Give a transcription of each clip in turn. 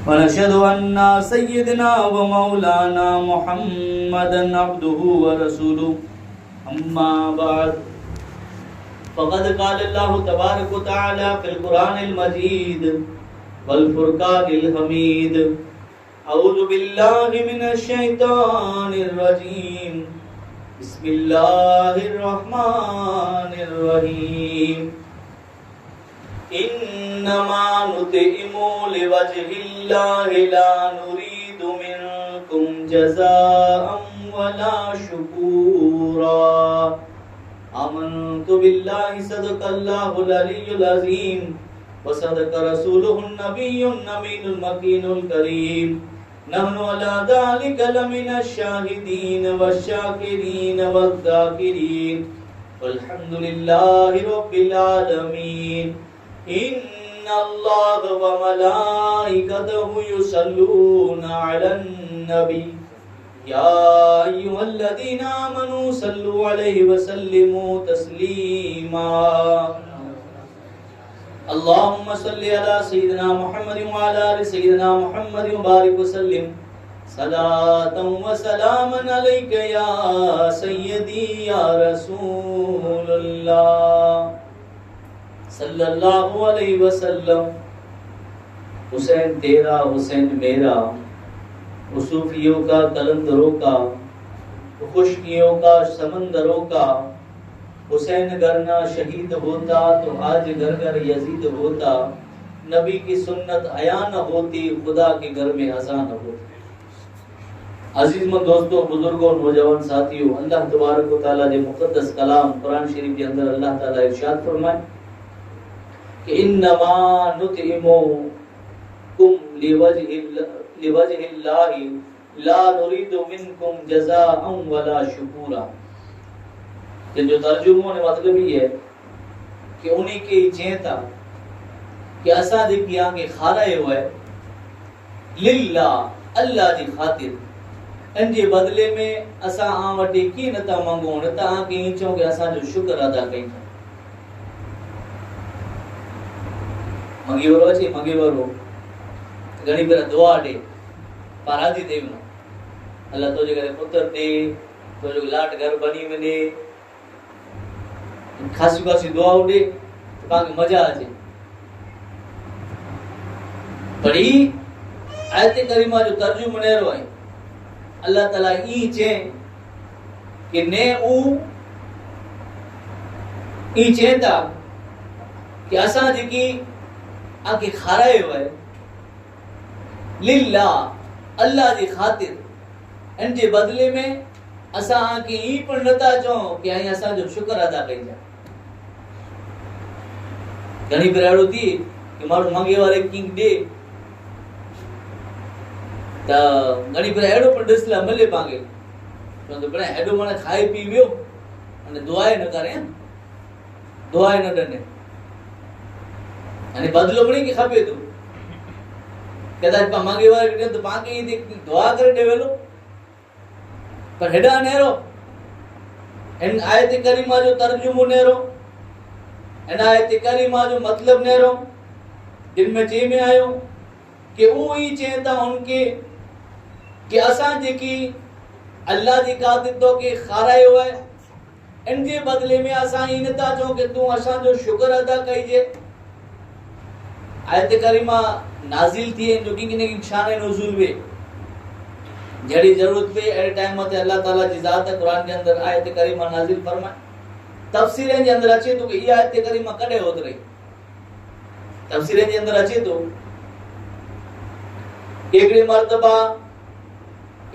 वनशहदु अन्ना सय्यदना व मौलाना मुहम्मदन अब्दुहु व रसूलुहु अम्मा बाद फ़क़द क़ाल अल्लाहु तबारक व तआला फ़िल क़ुरानिल मजीद वल फ़ुरक़ानिल हमीद अऊज़ु बिल्लाहि मिनश शैतानिर रजीम बिस्मिल्लाहिर रहमानिर रहीम इन्नमा नुतिइमु लिवजहिल्लाहि ला नुरीदु मिनकुम जज़ाअन वला शुकूरा आमन्तु बिल्लाहि सदक़ल्लाहुल अलियुल अज़ीम व सदक़ रसूलुहुन नबियुन अमीनुल मकीनुल करीम नहनु अला ज़ालिका लमिनश शाहिदीन वश्शाकिरीन वज़्ज़ाकिरीन वल्हम्दुलिल्लाहि रब्बिल आलमीन इन्नल्लाह व मलाइकतहु युसल्लूना अलन नबी या अय्युहल्लज़ीना आमनू सल्लु अलैहि व सल्लिमू तस्लीमा अल्लाहुम्मा सल्लि अला सय्यिदिना मुहम्मदिन व अला आलि सय्यिदिना मुहम्मदिन व बारिक व सल्लिम सलातन व सलामन अलैका या सय्यदी या रसूलल्लाह सल्लल्लाहु अलैहि वसल्लम। हुसैन तेरा हुसैन मेरा, सूफियों का कलंदरों का, खुशकियों का समंदरों का। हुसैन अगर ना शहीद होता तो आज घर घर यजीद होता। नबी की सुन्नत आया न होती, खुदा के घर में अज़ान न होती। अजीज़मंद दोस्तों, बुजुर्गों, नौजवान साथियों, अल्लाह तबारक व तआला के मुक़द्दस कलाम कुरान शरीफ के अंदर अल्लाह ताला इरशाद फरमाए कि इन्नमा नुतिइमुकुम लिवजहिल्लाहि ला नुरीदु मिनकुम जज़ाअन वला शुकूरा। कि जो तर्जुमो ने मतलब ही है कि उन्हीं के चेता कि असा जी किया के खाराए हुए लिल्ला अल्लाह जी खातिर इन जे बदले में असा आ वटे की न ता मंगो न ता के चो के असा जो शुक्र अदा कई मंगी वरो छी मंगी वरो घणी पर दुआ दे पाराजी देव अल्लाह तो जे करे पुत्र दे तो जो लाट घर बनी वने खासी खासी दुआ दे तो पाके मजा आ जाए। बड़ी आयत करीमा जो तर्जुमा ने रो है अल्लाह ताला ई चे कि ने ई चेता कि असा जेकी आके खाराए हुए लिल्ला अल्लाह जी खातिर इन जे बदले में असा आके ई पण नता चो कि आई असा जो शुक्र अदा कई जा। घणी बेराड़ो थी कि मारू मांगे वाले किंग दे ता घणी बेराड़ो पण दसला मले पांगे तो बड़ा हेडो माने खाई पी वियो अने दुआए न करे दुआए न डने अने बदलो बणी के खपे तो कदाच पा मांगे वाले के तो पाके ई दुआ करे देवेलो पर हेडा नेरो इन आयत करीमा जो तर्जुमो नेरो इन आयत करीमा जो मतलब नेरो जिनमें चे में आयो कि वो ही चेता उनके कि असा जेकी अल्लाह जी खातिर तो के खाराए हुए इन जे बदले में असा ही नता चो कि तू असा जो शुक्र अदा कईजे। आयत करीमा नाजिल थी जो कि ने शान नुज़ूल वे जड़ी जरूरत पे एट टाइम मते अल्लाह ताला जी जात कुरान के अंदर आयत करीमा नाजिल फरमाए। तफसीरें जे अंदर अचे तो कि ये आयत करीमा कड़े होत रही। तफसीरें जे अंदर अचे तो एकड़ी मर्तबा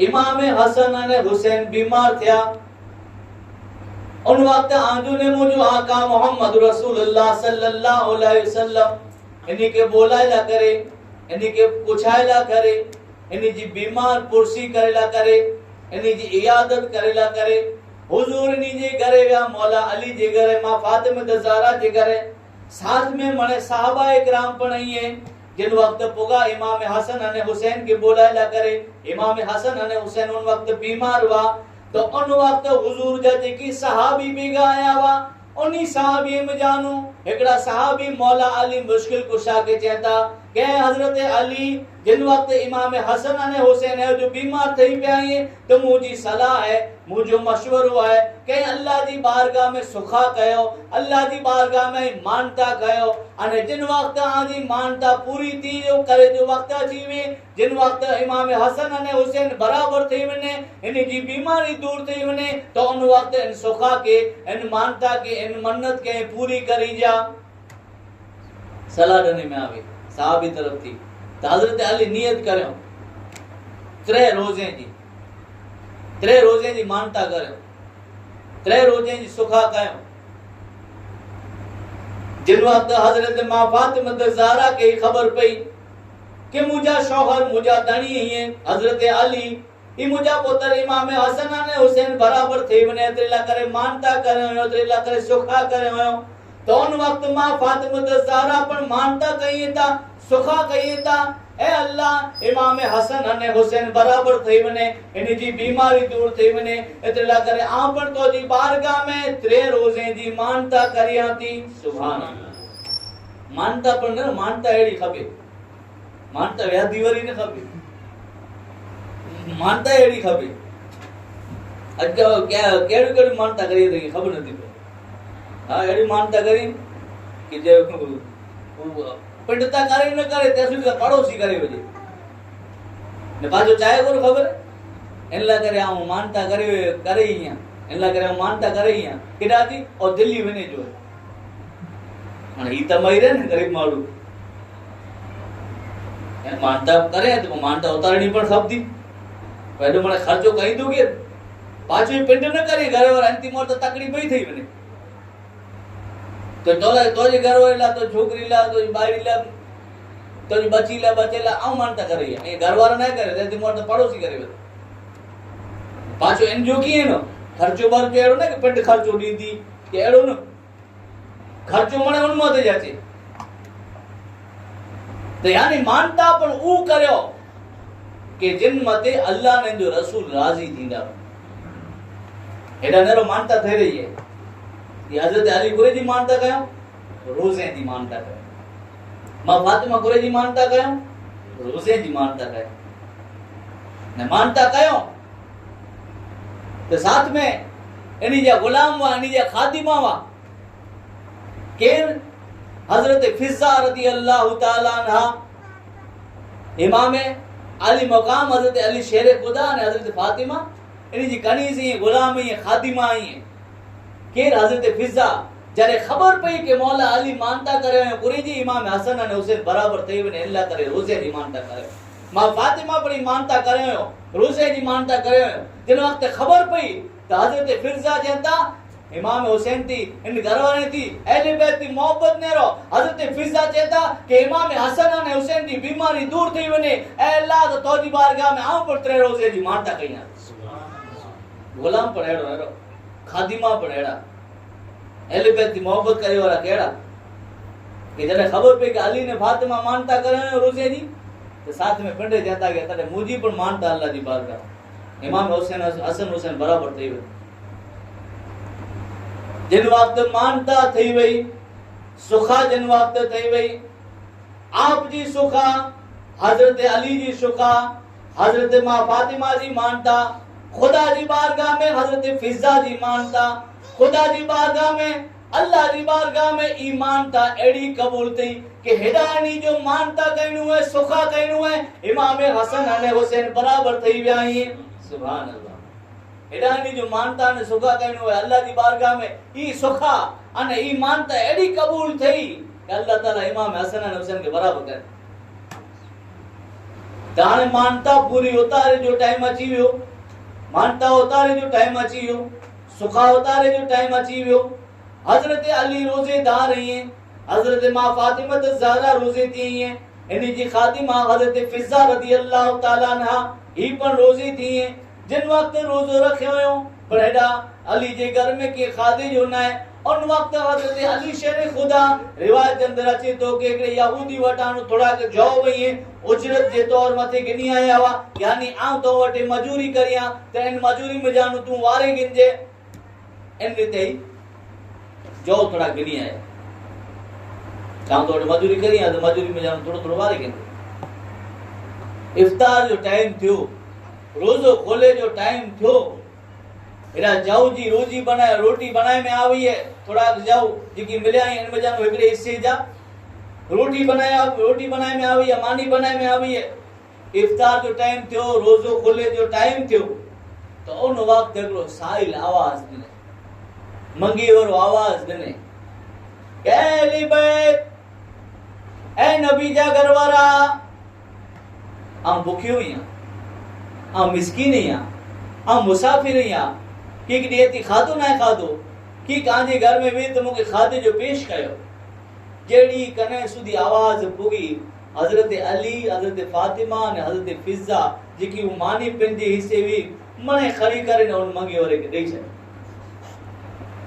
इमाम हसन अने हुसैन बीमार थिया। उन वक्त आजू ने मुझे आका मोहम्मद रसूलुल्लाह सल्लल्लाहु अलैहि वसल्लम इन्हीं के बोलायला करे, इन्हीं के पुछायला करे, इन्हीं जी बीमार पुरसी करेला करे, इन्हीं जी इयादत करेला करे। हुजूर इन्हीं जे घरे या मौला अली जे घरे मां फातिमा ज़हरा जे घरे साथ में मने साहबा इकराम पण है जिन वक्त पुगा इमाम हसन अने हुसैन के बोलायला करे। इमाम हसन अने हुसैन उन वक्त बीमार हुआ तो उन वक्त हुजूर जा जेकी सहाबी बेगा आया हुआ उन्हीं सहाबी में जानू एकड़ा सहाबी मौला अली मुश्किल कुशा के चेता के हजरत अली जिन वक्त इमाम हसन अने हुसैन है जो बीमार थई पिया आहिनि तो मुंहिंजी सलाह है, मुंहिंजो मशवरो है के अल्लाह जी बारगाह में सुखा कयो, अल्लाह जी बारगाह में मानता कयो। अने जिन वक्त आजी मानता पूरी थी जो करे जो वक्त अची वे, जिन वक्त इमाम हसन अने हुसैन बराबर थी वने, इन जी बीमारी दूर थी वने, तो उन वक्त इन सुखा के, इन मानता के, इन मन्नत के पूरी करी जा। सलाह देने में आवे साहबी तरफ थी तो हजरत अली नियत करो 3 रोजे जी मानता करो, 3 रोजे जी सुखा कयो। जिन वक्त हजरत मां फातिमा ज़हरा के खबर पई कि मुझा शौहर मुझा धणी है हजरत अली ई मुझा पुत्र इमाम हसन ने हुसैन बराबर थे वने तेला करे मानता करे तेला करे सुखा करे, तो उन वक्त मां फातिमा ज़हरा पर मानता कही था, सुखा कही था, ए अल्लाह इमाम हसन अने हुसैन बराबर थे वने, इन जी बीमारी दूर थे वने, एतला करे आपन तो जी बारगाह में 3 रोजे जी मानता करिया थी। सुभान अल्लाह। मानता पर न मानता एड़ी खबे, मानता व्याधि वरी न खबे, मानता एड़ी खबे। अज क्या केड़ी केड़ी मानता करी थी खबर नथी। हाँ एड़ी मानता करी कि जे पिंडता करे न करे तेसु का पड़ोसी करे वजे ने बाजो चाहे को खबर इनला करे आ मानता करे ही इनला करे मानता करे ही केडा थी और दिल्ली वने जो हां ई त मई रे न गरीब माडू ए मानता करे तो मानता उतारनी पण सब थी पहले મને ખર્ચો કહી દો કે પાછો पिंड न करे घर और अंतिम और तो तकड़ी पई थई वने तो तो जे घर वाला तो छोकरी ला तो बाई ला तो जे बची ला बचेला आ मानता करे ये घर वाला ना करे ते मोर तो पड़ोसी करे पाछो इन जो की है न खर्चो बार के एड़ो ना कि पिंड खर्चो दीदी के एड़ो न खर्चो मने उन मते जाचे तो यानी मानता पर ऊ करयो के जिन मते अल्लाह ने जो रसूल राजी थींदा एडा नेरो मानता થઈ રહી है। ये हजरत अली कुरैशी मानता कयो रोजे जी मानता कयो, मां फातिमा कुरैशी मानता कयो रोजे जी मानता कयो ने मानता कयो तो साथ में इनी जा गुलाम वा इनी जा खादिमा वा केर हजरत फिजा रदी अल्लाह ताला अन्हा इमाम अली मकाम हजरत अली शेर खुदा ने हजरत फातिमा इनी जी कनीज़ी गुलाम ही खादिमा ही केर हजरत फिजा जरे खबर पई के मौला अली मानता करे कुरैशी इमाम हसन ने हुसैन बराबर थई वने अल्लाह करे रोजे जी मानता करे, मां फातिमा बड़ी मानता करे रोजे जी मानता करे। जिन वक्त खबर पई तो हजरत फिजा जनता इमाम हुसैन थी इन घरवाले थी अहले बैत की मोहब्बत ने रो हजरत फिजा चेता के इमाम हसन ने हुसैन की बीमारी दूर थई वने ए अल्लाह तो तोजी बारगाह में आऊं पर 3 रोजे जी मानता कइया। गुलाम पर एड़ो खादिमा पर एड़ा अहले बैत की मोहब्बत करे वाला केड़ा कि जने खबर पे कि अली ने फातिमा मानता करे रोजे जी तो साथ में पिंडे जाता गया तने मुजी पर मानता अल्लाह जी बारगाह इमाम हुसैन हसन हुसैन बराबर थई वे। जिन वक्त मानता थई वई सुखा जिन वक्त थई वई आप जी सुखा हजरत अली जी सुखा हजरत मां फातिमा जी मानता खुदा जी बारगाह में हजरत फिजा जी मानता खुदा जी बारगाह में अल्लाह जी बारगाह में ईमान था एड़ी कबूल थी कि हिदायनी जो मानता कहनु है सुखा कहनु है इमाम हसन अने हुसैन बराबर थई विया ही। सुभान अल्लाह। हिदायनी जो मानता ने सुखा कहनु है अल्लाह जी बारगाह में ई सुखा अने ई मानता एड़ी कबूल थई कि अल्लाह ताला इमाम हसन अने हुसैन के बराबर करे। ताने मानता पूरी उतारे जो टाइम अची वियो, मानता उतारे जो टाइम अची वियो, सुखा उतारे जो टाइम अची वियो। हजरत अली रोजेदार हैं, हजरत मां फातिमा ज़हरा रोजे थी हैं, इन्हीं जी खातिमा हजरत फिजा रदी अल्लाह ताला अन्हा ही पर रोजे थी हैं। जिन वक्त रोजो रखे हो पर हेडा अली जे घर में के खादे जो ना है उन वक्त हजरत अली शेर खुदा रिवायत अंदर अचे तो के यहूदी वटानो थोड़ा के जो वई उजरत जे तौर मथे गिनी आया हुआ यानी आ तो वटे मजूरी करिया ते इन मजूरी में जानू तू वारे गिनजे इन रीते जो थोड़ा गिनी आया काम तो मजूरी करी तो मजूरी में जानो थोड़ो थोड़ो वारे के इफ्तार जो टाइम थियो रोजो खोले जो टाइम थियो एरा जाऊ जी रोजी बनाए रोटी बनाए में आवी है थोड़ा जाऊ जेकी मिले आई इन में जानो एकड़े हिस्से जा रोटी बनाए में आवी है मानी बनाए में आवी है इफ्तार जो टाइम थियो रोजो खोले जो टाइम थियो तो उन वक्त एकड़ो साइल आवाज दिने मंगी और आवाज दिने कहली बैत ए नबी जा घरवारा हम भूखे हुई हैं हम मिस्कीन हैं हम मुसाफिर हैं कि ॾेती खाधो ना खाधो कि कांजे घर में वे तो मुके खाधे जो पेश कयो जेड़ी कने सुधी आवाज पुगी हजरत अली हजरत फातिमा ने हजरत फिजा जेकी मानी पंजे हिस्से भी मने खरी करे न उन मंगे वरे के देई छे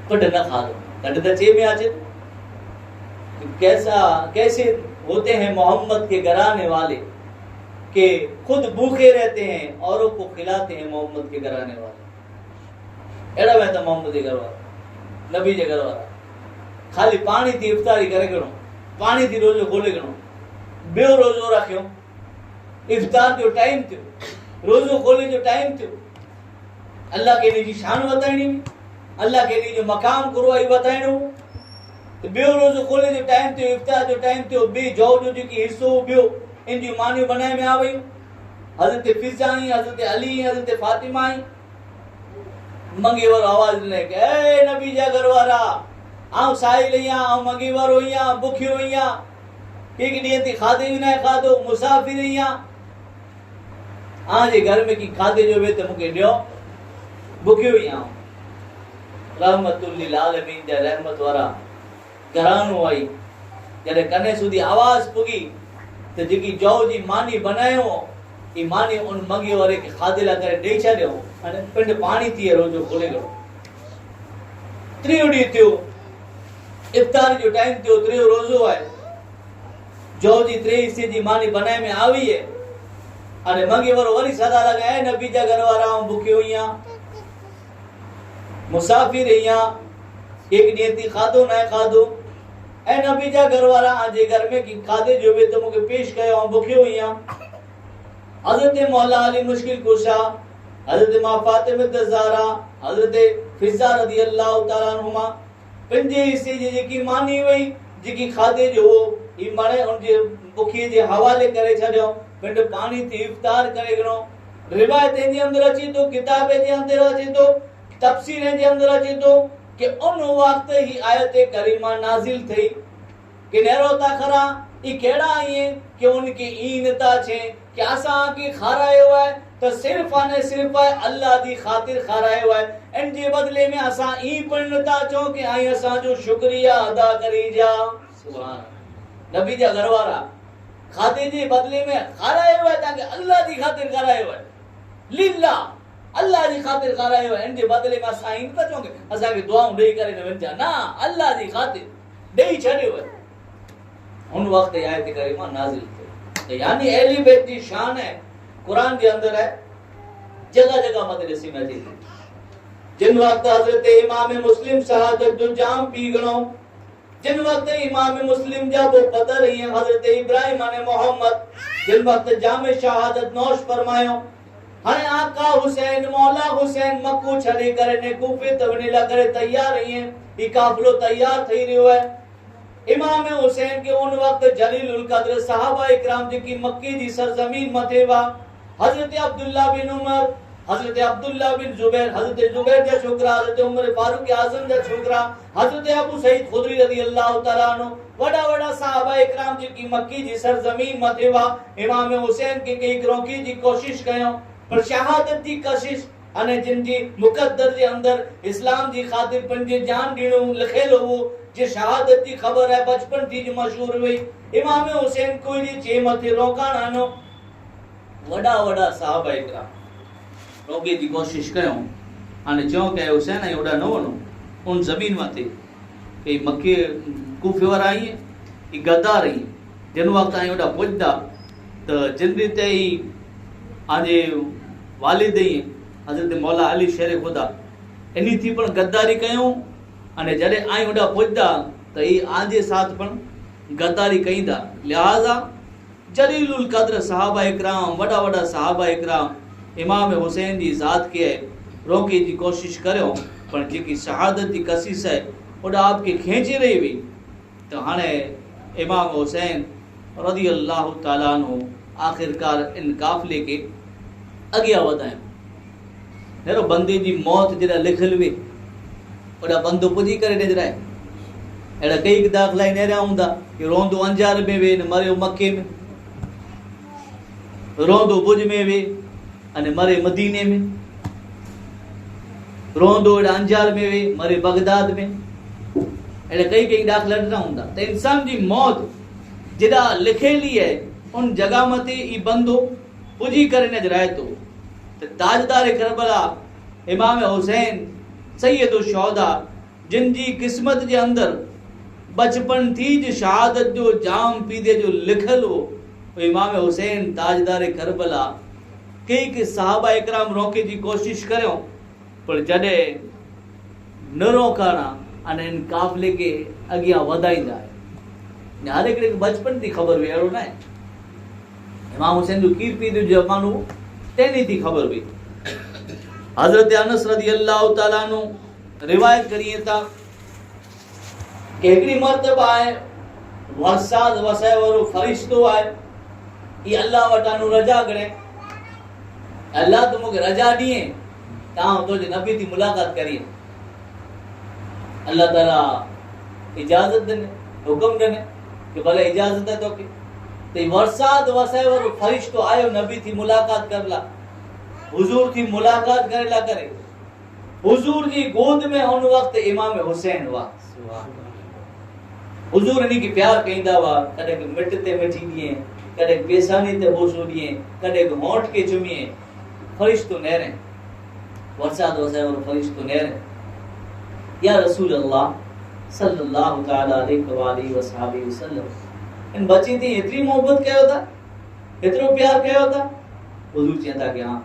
पट न खाधो कट त चे में आचे कैसे होते हैं मोहम्मद के घराने वाले कि खुद भूखे रहते हैं औरों को खिलाते हैं मोहम्मद के घराने वाले एड़ा में तो मोहम्मद के घरवाला नबी के घरवाला खाली पानी थी इफ्तारी करे गणो पानी थी रोजो खोले गणो बेओ रोजो रखियो इफ्तार जो टाइम थियो रोजो खोले जो टाइम थियो अल्लाह के नी शान बताइनी अल्लाह के नी जो मकाम करवाई बताइनो तो बेओ रोजो खोले जो टाइम थियो इफ्तार जो टाइम थियो बे जो जो की हिस्सो बियो इन जी मानी बनाए में आवे हजरत फिजा हजरत अली हजरत फातिमा मंगी वर आवाज ने के ए नबी जा घरवारा आऊ साहिल या आऊ मंगी वर होया भूखियो होया एक दी खादे भी ना खादो मुसाफिर या आज घर में की खादे जो वे तो मुके दियो भूखियो या रहमतुल लिल आलमीन जा रहमत वारा घरानो आई जने कने सुधी आवाज पुगी तो जेकी जौ जी मानी बनायो ई मानी उन मंगी वारे के खादे ला करे देई छाड्यो अने पिंड पानी थी रोजो खोले गयो त्रियोडी थियो इफ्तार जो टाइम थियो त्रियो रोजो है जौ जी त्रे हिस्से जी मानी बनाए में आवी है अने मंगी वारो वरी सदा लगा ए नबी जा घर वाला हम भूखे होइया मुसाफिर हैया एक नीति खादो ना खादो ए नबी जा घर वाला आजे घर में की खादे जो वे तो मुके पेश कयो हम भूखे होइया हजरत मौला अली मुश्किल कुशा हजरत मां फातिमा ज़हरा हजरत फिजा रजी अल्लाह तआला अन्हुमा पंजे हिस्से जेकी मानी वई जेकी खादे जो ई माने उन जे भूखे जे हवाले करे छड्यो पिंड पानी थी इफ्तार करे गनो रिवायत जे अंदर अची तो किताबे जे अंदर अची तो तफसीर जे अंदर अची तो कि उन वक्त ही आयत करीमा नाजिल थई कि नेरो ता खरा ई केड़ा आए कि उनकी ईनता छे कि असा की खारायो है तो सिर्फ आने सिर्फ अल्लाह दी खातिर खारायो है इन जे बदले में असा ई पढ़ता चो कि आई असा जो शुक्रिया अदा करी जा सुभान नबी जा घरवारा खाते जे बदले में खारायो है ताकि अल्लाह दी खातिर खारायो है लिल्लाह अल्लाह दी खातिर खारायो है इन जे बदले में असा ई न चो कि असा की दुआऊं देई करे न वंजा ना अल्लाह दी खातिर देई छडियो है उन वक्त आयत करीमा नाजिल थी तो यानी अहली बैत की शान है कुरान के अंदर है जगह जगह मदरसे में थी जिन वक्त हजरत इमाम मुस्लिम शहादत जो जाम पी गणो जिन वक्त इमाम मुस्लिम जा वो पता रही है हजरत इब्राहिम ने मोहम्मद जिन वक्त जामे शहादत नौश फरमायो हने आका हुसैन मौला हुसैन मक्को छड़े करे ने कूफे तवने ला करे तैयार रही है ई काफिलो तैयार थई रियो है इमाम हुसैन के उन वक्त जलीलुल कद्र सहाबा इकराम की मक्की दी सरजमीन मथेवा हजरत अब्दुल्ला बिन उमर हजरत अब्दुल्ला बिन जुबैर हजरत जुबैर जा छोकरा हजरत उमर फारूक आजम जा छोकरा हजरत अबू सईद खुदरी रदियल्लाहु तआला अन्हु वडा वडा सहाबा इकराम की मक्की दी सरजमीन मथेवा इमाम हुसैन के कई रोकी जी कोशिश कयो पर शहादत दी कोशिश अने जिन जी मुकद्दर जे अंदर इस्लाम जी खातिर पंजे जान दीणो लिखेलो हो जे शहादत की खबर है बचपन थी जो मशहूर हुई इमाम हुसैन कोई दी चे मथे रोकाणा नो वडा वडा साहबा इकराम रोके दी कोशिश कयो अने चो के हुसैन आई ओडा न वनो उन जमीन मथे के मक्के कूफे वारा आई ई गद्दार आई जिन वक्त आई ओडा पुजदा तो जिन रीते ही आजे वालिद हजरत मौला अली शेर खुदा एनी थी पण गद्दारी कयो अने जडे आई ओडा पुजदा तो ई आजे साथ पण गद्दारी कई था। लिहाजा जलीलुल कद्र सहाबा इकराम, वॾा वॾा सहाबा इकराम इमाम हुसैन जी ज़ात खे रोके जी कोशिश करियो, पर जेकी शहादत जी कशिश है ओॾा आपके खींची रही हुई। तो हाणे इमाम हुसैन रज़ी अल्लाह ताला अन्हु आखिरकार इन काफ़िले के अॻियां वधायो। हेरो बंदे जी मौत जॾहिं लिखियलु हुई ओॾा बंदो पुॼी करे नज़राए। अहिड़ा कई दाख़िला ई नेरिया हूंदा कि रोंदो अंजार में वे न मरियो मके में, रोंदो भुज में वे अने मरे मदीने में, रोंदो अहिड़ा अंजार में वे मरे बगदाद में। अहिड़ा कई दाख़िला ॾिना हूंदा। त इंसान जी मौत जेॾा लिखियली है उन जगह मते ई बंदो पुॼी करे नज़राए थो। त ताजदार करबला इमाम हुसैन सैयद शुहदा, जिन जी क़िस्मत जे अंदर बचपन थी जो शहादत जो जाम पीदे जो लिखल हो, इमाम हुसैन ताजदार करबला कई सहाबा इकराम रोके जी कोशिश करियो, पर जॾहिं न रोकाणा अने इन काफ़िले के अॻियां वधाईंदा है। हर हिकिड़े खे बचपन थी ख़बर हुई, अहिड़ो न आहे। इमाम हुसैन जो कीर पीर जो ज़मानो तेनी थी ख़बर हुई। हज़रत अनस रज़ी अल्लाह ताला अन्हु रिवायत करिए था कि हिकिड़ी मर्तबा आहे वरसाद वसाए वारो फरिश्तो आहे, ये अल्लाह वटां रजा घणे, अल्लाह तो मूंखे रजा ॾिए तव्हां तुंहिंजे नबी थी मुलाक़ात करिए। अल्लाह ताला इजाज़त ॾिने, हुकुम ॾिने कि भले इजाज़त है तोखे। तो वरसाद वसाए वारो फरिश्तो आयो नबी थी मुलाक़ात करला, हुजूर थी मुलाक़ात करेला करे। हुजूर जी गोद में उन वक्त इमाम हुसैन हुआ। हुजूर इन्हीं की प्यार कईंदा हुआ, कॾहिं मिट ते मिठी ॾिए, कॾहिं पेशानी ते बोसो ॾिए, कॾहिं होंठ के चुमिए। फरिश्तो नेरे, वरसाद वसाए वारो फरिश्तो नेरे, या रसूल अल्लाह सल्लल्लाहु तआला अलैहि वसल्लम, इन बच्ची थी एतरी मोहब्बत कयो था, एतरो प्यार कयो था। हुजूर चवंदा कि हाँ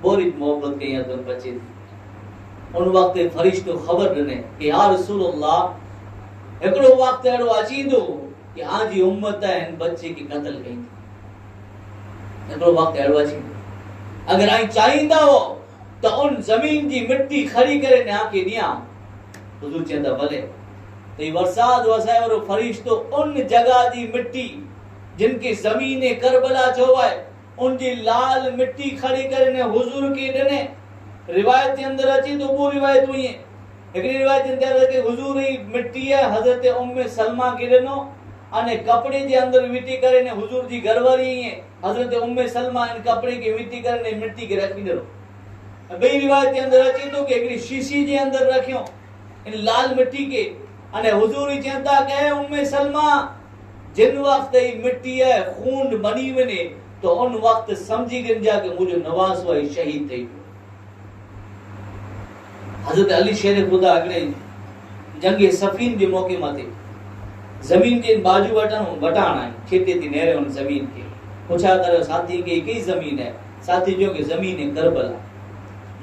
बोरी मोहब्बत कई है तुम बच्चे थी। उन वक्त फरिश्तो ख़बर ॾिने कि या रसूल अल्लाह हिकिड़ो वक्त अहिड़ो अचींदो कि आजी उम्मत इन बच्चे की कत्ल कई। हिकिड़ो वक्त अहिड़ो अचींदो, अगर आई चाहींदा हो तो उन जमीन जी मिट्टी खड़ी करे न्या के ॾियां। हुजूर चवंदा भले। तो वरसाद वसाए वारो फरिश्तो उन जगह जी मिट्टी जिनके ज़मीन करबला चयो है, उनजी लाल मिट्टी खड़ी करे ने हुजूर के ॾिने। रिवायत के अंदर अची तो वो रिवायत हुई है। हिकिड़ी रिवायत के अंदर के हुजूर ही मिट्टी है हजरत उम्मे सलमा के ॾिनो अने कपड़े जे अंदर विटी करे ने हुजूर जी घरवारी है हजरत उम्मे सलमा इन कपड़े के विटी करे ने मिट्टी के रखी ॾिनो। ॿई रिवायत के अंदर अची तो कि हिकिड़ी शीशी जे अंदर रखियो इन लाल मिट्टी के अने हुजूर ही चवंदा कि उम्मे सलमा जिन वक्त ही मिट्टी है खून बनी वने तो उन वक्त समझी गिनजा कि मुझे नवाज हुआ शहीद थी। हजरत अली शेर खुदा अगले जंगे सफीन के मौके माते जमीन के बाजू वटान है खेते थी नेरे उन जमीन के पूछा करे साथी के एक ही जमीन है। साथी जो के जमीन है करबला।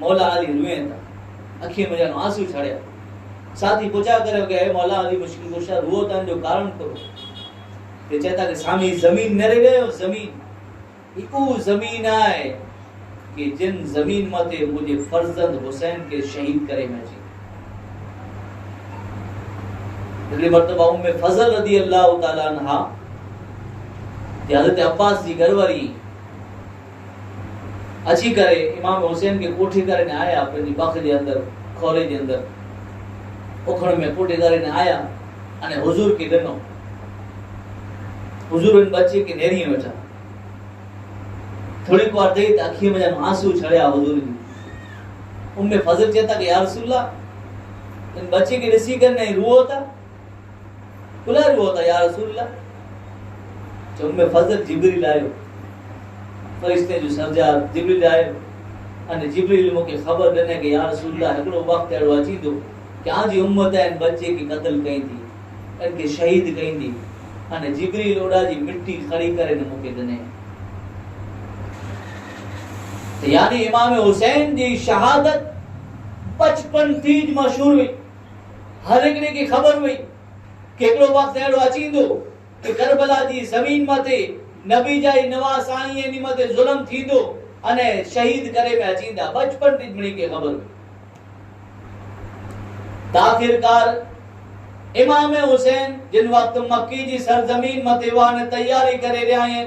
मौला अली रुए था, अखी में जान आंसू छड़िया। साथी पूछा करे के मौला अली मुश्किल कुशा रुओ था जो कारण करो। ते चेता के सामी जमीन नेरे गए जमीन इको जमीन है कि जिन जमीन मते मुझे फर्जंद हुसैन के शहीद करे मैं जी। अगली मर्तबा उम्मे फजल रदी अल्लाह ताला अन्हा हजरत अब्बास जी घरवारी अची करे इमाम हुसैन के कोठी करे ने आया अपनी बख जे अंदर खोरे जे अंदर उखड़ में कोठी करे ने आया अने हुजूर के ॾिनो। हुजूर इन बच्चे के नेरी वेठा थोड़ी बार थी तो अखी में जन आंसू छड़िया हुजूर जी। उम्मे फजल चेता कि या रसूलल्लाह इन बच्चे के ऋषि कर नहीं रुओ था कुला रुओ था या रसूलल्लाह। तो उम्मे फजल जिब्रील आयो फरिश्ते जो सरदार जिब्रील आयो अने जिब्रील मुके खबर देने कि या रसूलल्लाह हिकिड़ो वक्त अहिड़ो अची थो कि आजी उम्मत इन बच्चे की कत्ल कई थी इनके शहीद कई थी अने जिब्रील ओड़ा जी मिट्टी खड़ी करे ने मुके देने। यानी इमाम हुसैन जी शहादत बचपन थी मशहूर हुई। हर हिकिड़े की ख़बर हुई कि हिकिड़ो वक्त अहिड़ो अचींदो कि करबला जी ज़मीन मथे नबी जा नवा साईं नी मथे जुल्म थींदो अने शहीद करे में अचींदा। बचपन थी मणी के खबर आखिरकार इमाम हुसैन जिन वक्त मक्की जी सरजमीन मथे वाने तैयारी करे रहा है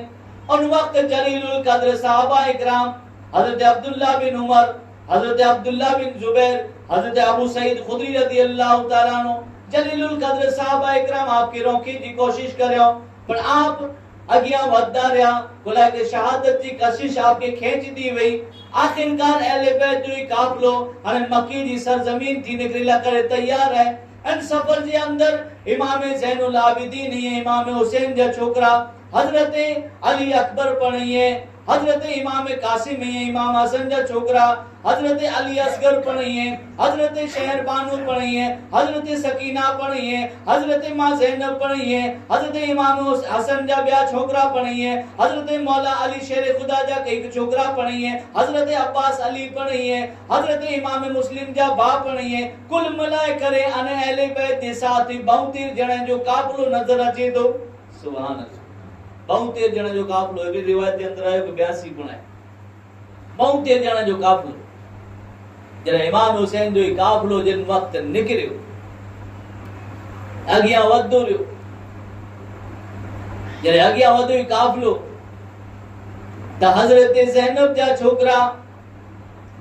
उन वक्त जलीलुल कद्र सहाबा इकराम हजरत अब्दुल्ला बिन उमर, हजरत अब्दुल्ला बिन जुबैर, हजरत अबू सईद खुदरी रज़ी अल्लाह तआला अन्हु जलीलुल कद्र सहाबा इकराम आपकी रोकी की कोशिश करयो पर आप अगिया वधदा रहा बोला कि शहादत की कशिश आपके खींच दी वई। आखिरकार अहले बैत जो काफिलो अने मक्की जी सरजमीन थी निकरीला करे तैयार है। इन सफर के अंदर इमाम ज़ैनुल आबिदीन है, इमाम हुसैन जा छोकरा हजरत अली अकबर पढ़ी है, हजरत इमाम कासिम है, इमाम हसन जा छोकरा हजरत अली असगर पढ़ी है, हजरत शहर बानू पढ़ी है, हजरत सकीना पढ़ी है, हजरत मां ज़ैनब पढ़ी है, हजरत इमाम हसन जा ब्या छोकरा पढ़ी है, हजरत मौला अली शेर खुदा जा एक छोकरा पढ़ी है, हजरत अब्बास अली पढ़ी है, हजरत इमाम मुस्लिम जा बाप पढ़ी है। कुल मिलाए करे अने अहले बैत दे साथ 72 जणे जो काफिलो नजर अचे तो। सुभान अल्लाह 72 जणे जो काफिलो है। रिवायत के अंदर आयो कि 82 पण है। 72 जणे जो काफिलो जने इमाम हुसैन जो काफिलो जिन वक्त निकरियो अगिया वधो रहियो जने अगिया वधो काफिलो त हजरत ज़ैनब जा छोकरा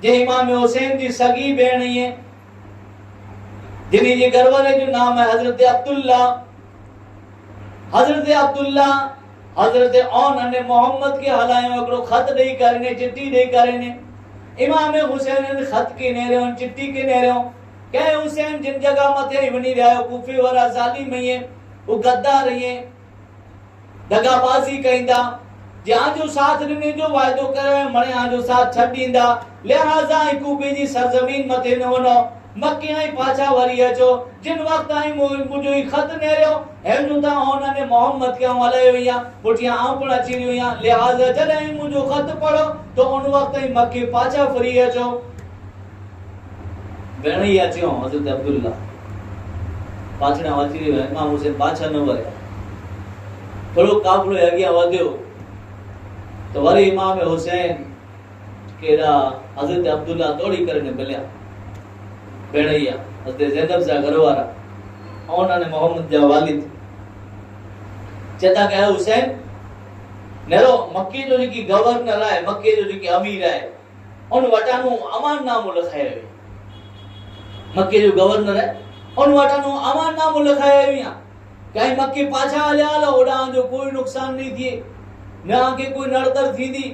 जे इमाम हुसैन जी सगी भेण है जिनी जे घरवारे जो नाम है हजरत अब्दुल्ला। हजरत अब्दुल्ला हजरत औन ने मोहम्मद के हलायो एकड़ो खत देई करने चिट्ठी देई करने इमाम हुसैन ने खत के ने रहो चिट्ठी के ने रहो कहे हुसैन जिन जगह मथे वनी रहो कूफे वाला जालिम है वो गद्दार है दगाबाजी कइंदा जहां जो साथ ने जो वायदो करे मणे आ जो साथ छडींदा लिहाजा कूफे जी सरजमीन मथे न वनो मक्की आई पाछा वरी अचो जिन वक्त आई मुजो खत ने रहो हेजो ता ओने मोहम्मद के हवाले हुया पुठिया आ पण अची हुया लिहाजा जदे मुजो खत पढ़ो तो उन वक्त ही मक्की पाछा फरी अचो बेणी अचो हजरत अब्दुल्ला पाछड़ा अची इमाम हुसैन पाछा न वरे थोड़ो काफिलो अगिया वध्यो तो वरी इमाम हुसैन केरा हजरत अब्दुल्ला दौड़ी करने मिलिया बेणैया हजरत ज़ैनब जा घरवारा उन्होंने मोहम्मद जा वालिद चेता कहे हुसैन नेरो मक्की जो जी गवर्नर है मक्के जो जी अमीर है उन वटानु अमान नाम लिखायो मक्के जो गवर्नर है उन वटानु अमान नाम लिखायो या कहीं मक्की पाछा हलिया ओडा जो कोई नुकसान नहीं थिए ना के कोई नड़तर थींदी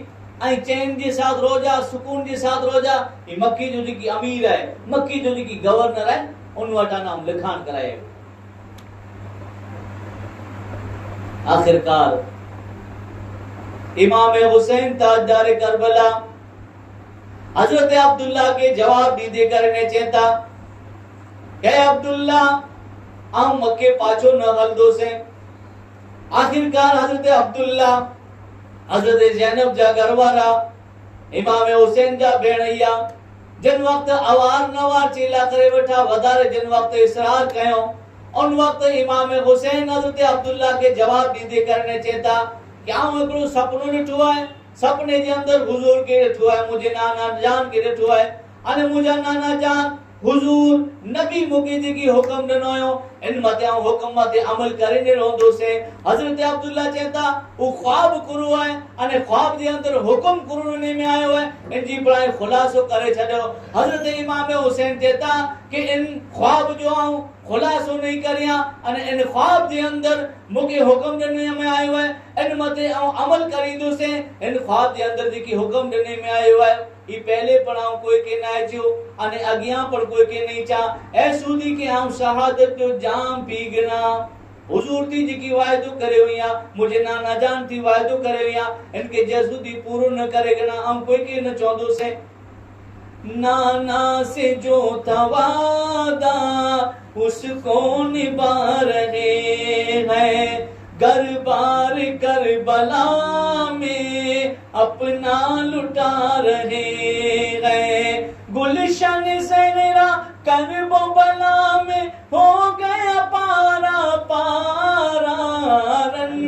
आई चैन के साथ रोजा सुकून के साथ रोजा ये मक्की जो जी अमीर है मक्की जो जी गवर्नर है उन वटा नाम लिखान कराए। आखिरकार इमाम हुसैन ताजदार करबला हजरत अब्दुल्ला के जवाब दी दे करने चेता के अब्दुल्ला हम मक्के पाछो न हलदो से। आखिरकार हजरत अब्दुल्ला हजरत ज़ैनब जा घरवारा इमाम हुसैन जा भेणैया जिन वक्त अवार नवार चीला करे वठा वधारे जिन वक्त इसरार कयो उन वक्त इमाम हुसैन हजरत अब्दुल्ला के जवाब दीदे करने चेता क्या एकड़ो सपनो ॾिठो है सपने जे अंदर हुजूर के ॾिठो है मुझे नाना जान के ॾिठो है अने मुझा नाना जान हुजूर नबी मुके जेकी हुक्म ॾिनो हो इन मते हुक्म मते अमल करे रहंदो से। हजरत अब्दुल्ला चेता वो ख्वाब कुरो है अने ख्वाब जे अंदर हुक्म कुरने में आयो है इन जी बड़ाई खुलासो करे छडो। हजरत इमाम हुसैन चेता कि इन ख्वाब जो आऊं खुलासो नहीं करिया अने इन ख्वाब जे अंदर मुके हुक्म ॾिने में आयो है इन मते अमल करींदो से। इन ख्वाब जे अंदर जेकी हुक्म ॾिने में आयो है ई पहले पढ़ाऊं कोई के ना जो अने अगिया पर कोई के नहीं चा ए सूदी के हम शहादत जो जाम पी गना हुजूर ती जेकी वायदो करे हुया मुझे नाना जान थी वायदो करे हुया इनके जसूदी पूरो न करे गना हम कोई के न चौदो से नाना से जो तवादा उसको निभा रहे हैं घर बार करबला में अपना लुटा रहे हैं गुलशन सहरा करबला में हो गया पारा पारा रन